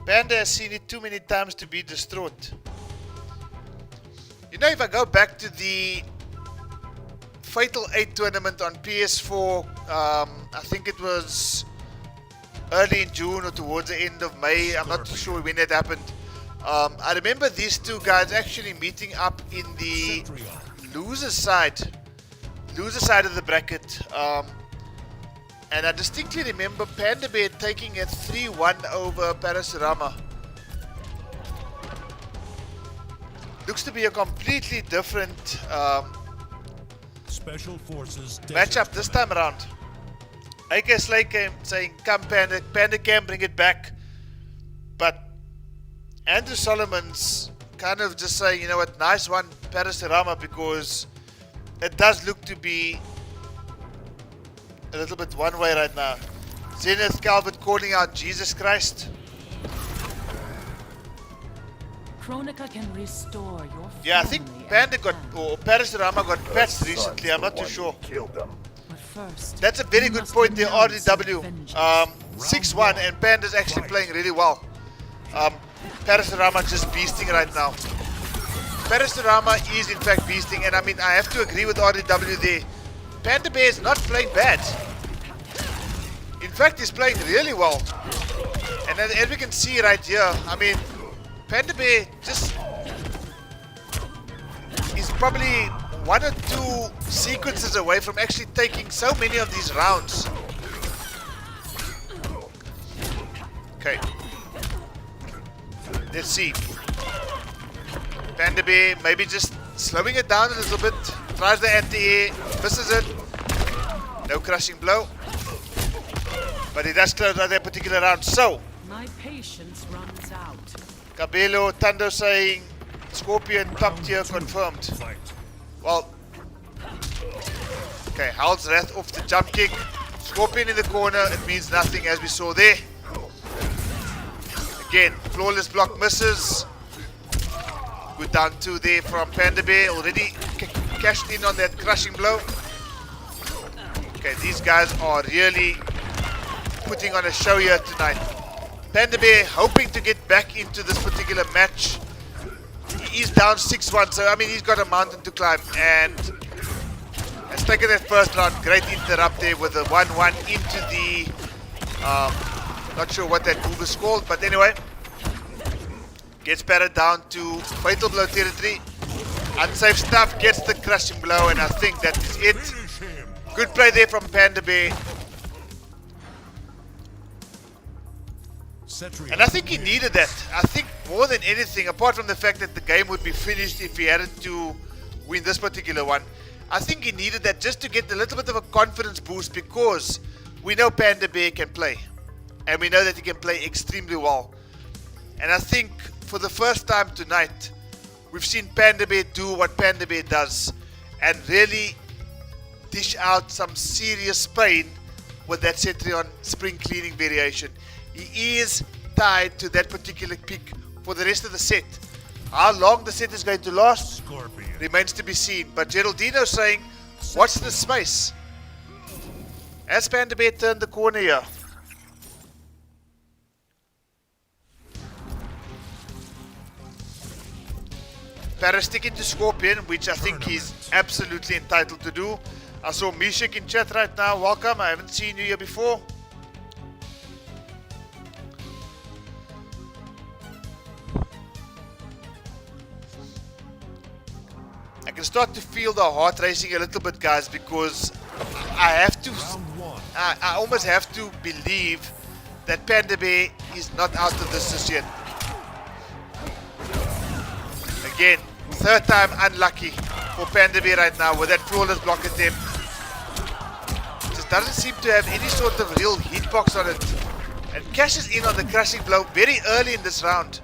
Panda has seen it too many times to be distraught. You know, if I go back to the Fatal 8 tournament on PS4, I think it was early in June or towards the end of May. I'm not too sure when that happened. I remember these two guys actually meeting up in the loser side of the bracket. And I distinctly remember Panda Bay taking a 3-1 over Parasurama. Looks to be a completely different Special Forces matchup this time around. AK Slay came saying, come Panda, Panda can bring it back. But Andrew Solomon's kind of just saying, you know what, nice one Parasurama, because it does look to be a little bit one way right now. Zenith Calvert calling out Jesus Christ. Chronica can restore your Yeah, I think Panda got, or Parasurama got patched recently, I'm not too sure. Killed them. But first, That's a very good point there, RDW. 6-1, and Panda's actually playing really well. Parasurama just beasting right now. Parasurama is in fact beasting, and I mean, I have to agree with RDW there. Panda Bay is not playing bad. In fact, he's playing really well. And as we can see right here, I mean, Panda Bay just is probably one or two sequences away from actually taking so many of these rounds. Okay. Let's see. Panda Bay maybe just slowing it down a little bit. Tries the anti-air, misses it. No crushing blow. But he does close out that particular round. So, My patience runs out. Cabello, Tando saying Scorpion top tier confirmed. Fight. Well, okay, Howl's Wrath off the jump kick. Scorpion in the corner, it means nothing as we saw there. Again, flawless block misses. Good down 2 there from Panda Bay. Already cashed in on that crushing blow. Okay, these guys are really putting on a show here tonight. Panda Bay hoping to get back into this particular match. He is down 6-1, so I mean he's got a mountain to climb, and has taken that first round. Great interrupt there with a 1-1 into the not sure what that move is called, but anyway, gets battered down to fatal blow territory. Unsafe stuff, gets the crushing blow, and I think that is it. Finish him. Good play there from Panda Bay. Setri. And I think he needed that. I think more than anything, apart from the fact that the game would be finished if he hadn't to win this particular one, I think he needed that just to get a little bit of a confidence boost, because we know Panda Bay can play. And we know that he can play extremely well. And I think for the first time tonight, we've seen Panda Bay do what Panda Bay does and really dish out some serious pain with that Cetrion spring cleaning variation. He is tied to that particular pick for the rest of the set. How long the set is going to last Scorpion. remains to be seen. But Geraldino saying, watch the space. As Panda Bay turned the corner here. Paris sticking to Scorpion, which I think he's absolutely entitled to do. I saw Mishik in chat right now. Welcome. I haven't seen you here before. I can start to feel the heart racing a little bit, guys, because I have to, Round 1. I almost have to believe that Panda Bay is not out of this just yet. Again, third time unlucky for Panda Bay right now with that flawless block attempt. Just doesn't seem to have any sort of real hitbox on it. And cashes in on the crushing blow very early in this round.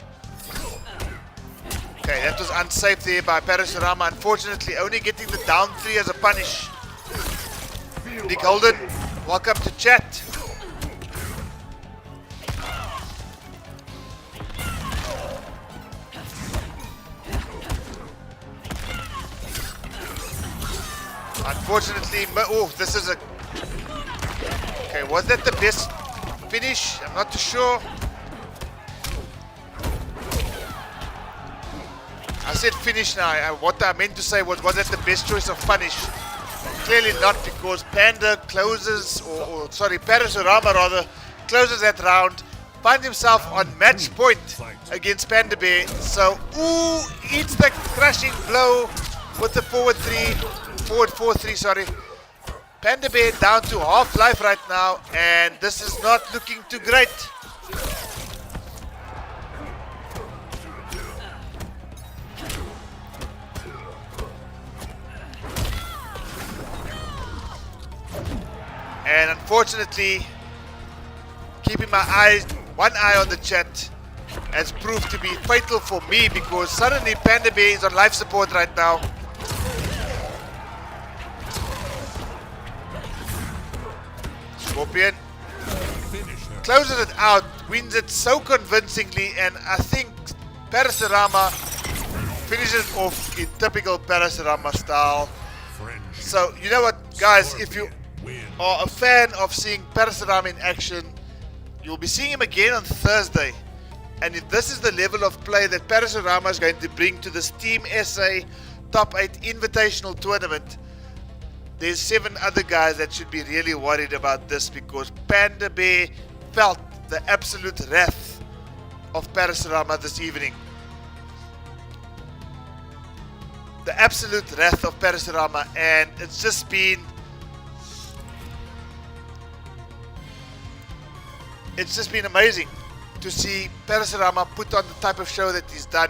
Okay, that was unsafe there by Parasurama. Unfortunately, only getting the down 3 as a punish. Nick Holden, welcome to chat. Unfortunately, oh, this is a... Okay, was that the best finish? I'm not too sure. I said finish now. What I meant to say was that the best choice of punish? Clearly not, because Panda closes, or sorry, Parasurama rather, closes that round, finds himself on match point against Panda Bay. So, ooh, eats the crushing blow with the forward 4-3, sorry. Panda Bay down to half life right now, and this is not looking too great. And unfortunately, keeping my eyes, one eye on the chat has proved to be fatal for me, because suddenly Panda Bay is on life support right now. Scorpion closes it out, wins it so convincingly, and I think Parasurama finishes off in typical Parasurama style. So, you know what, guys, if you are a fan of seeing Parasurama in action, you'll be seeing him again on Thursday. And if this is the level of play that Parasurama is going to bring to this Team SA Top 8 Invitational Tournament, there's 7 other guys that should be really worried about this, because Panda Bay felt the absolute wrath of Parasurama this evening. The absolute wrath of Parasurama, and it's just been amazing to see Parasurama put on the type of show that he's done.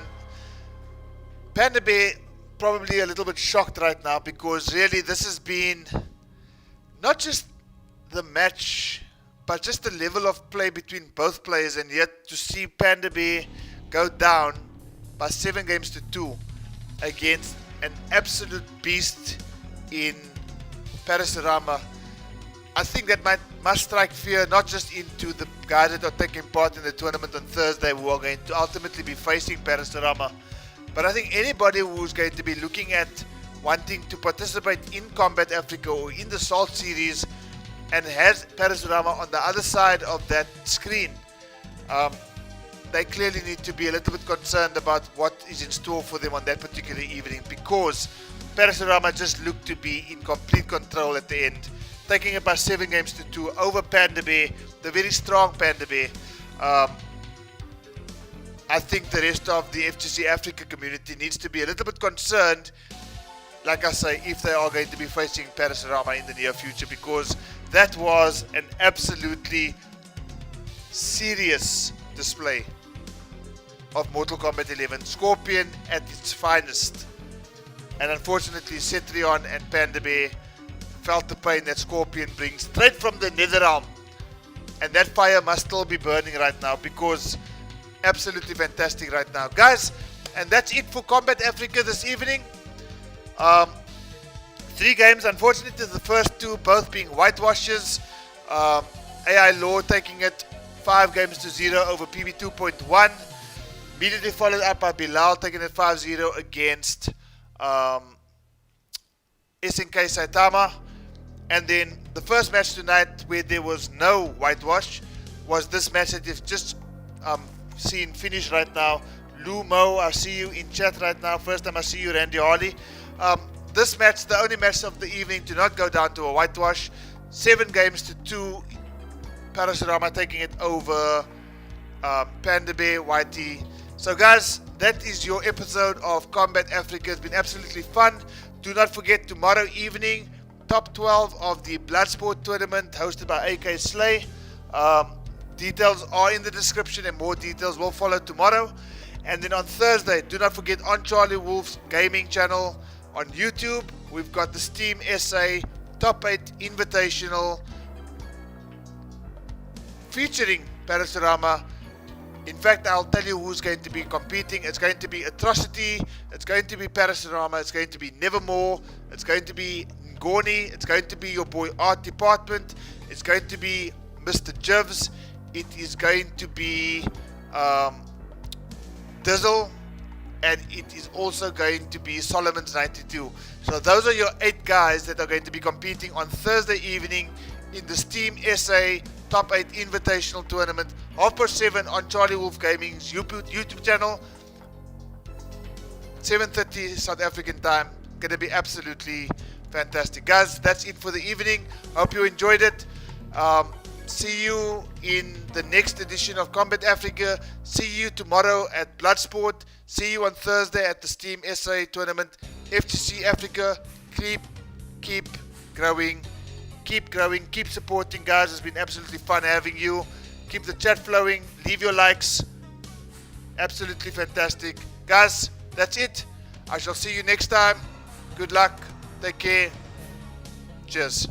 Panda Bay probably a little bit shocked right now, because really this has been not just the match, but just the level of play between both players, and yet to see Panda Bay go down by 7 games to 2 against an absolute beast in Parasurama. I think that must strike fear not just into the guys that are taking part in the tournament on Thursday, who are going to ultimately be facing Parasurama, but I think anybody who's going to be looking at wanting to participate in Kombat Africa or in the Salt series and has Parasurama on the other side of that screen, they clearly need to be a little bit concerned about what is in store for them on that particular evening, because Parasurama just looked to be in complete control at the end, taking it by 7 games to 2 over Panda Bay, the very strong Panda Bay. I think the rest of the FGC Africa community needs to be a little bit concerned, like I say, if they are going to be facing Parasurama in the near future, because that was an absolutely serious display of Mortal Kombat 11. Scorpion at its finest. And unfortunately, Cetrion and Panda Bay felt the pain that Scorpion brings straight from the Netherrealm. And that fire must still be burning right now, because absolutely fantastic right now. Guys, and that's it for Kombat Africa this evening. 3 games, unfortunately the first 2 both being whitewashes. AI Law taking it 5 games to 0 over PB 2.1. Immediately followed up by Bilal taking it 5-0 against SNK Saitama. And then the first match tonight where there was no whitewash was this match that you've just seen finish right now. Lou Mo, I see you in chat right now. First time I see you, Randy Harley. This match, the only match of the evening to not go down to a whitewash. 7 games to 2. Parasurama taking it over Panda Bay, YT. So guys, that is your episode of Kombat Africa. It's been absolutely fun. Do not forget, tomorrow evening, top 12 of the Bloodsport tournament hosted by AK Slay. Details are in the description, and more details will follow tomorrow. And then on Thursday, do not forget, on Charlie Wolf's gaming channel on YouTube, we've got the Steam SA Top 8 Invitational featuring Parasurama. In fact, I'll tell you who's going to be competing. It's going to be Atrocity, it's going to be Parasurama, it's going to be Nevermore, it's going to be Ngoni, it's going to be your boy Art Department, it's going to be Mr. Jivs, it is going to be Dizzle, and it is also going to be Solomon's 92. So those are your 8 guys that are going to be competing on Thursday evening in the Steam SA Top 8 Invitational Tournament, 7:30 on Charlie Wolf Gaming's YouTube channel, 7:30 South African time. Going to be absolutely fantastic. Guys, that's it for the evening. Hope you enjoyed it. See you in the next edition of Kombat Africa. See you tomorrow at Bloodsport. See you on Thursday at the Steam SA Tournament. FGC Africa, keep growing. Keep growing, keep supporting, guys. It's been absolutely fun having you. Keep the chat flowing, leave your likes. Absolutely fantastic. Guys, that's it. I shall see you next time. Good luck. Take care. Cheers.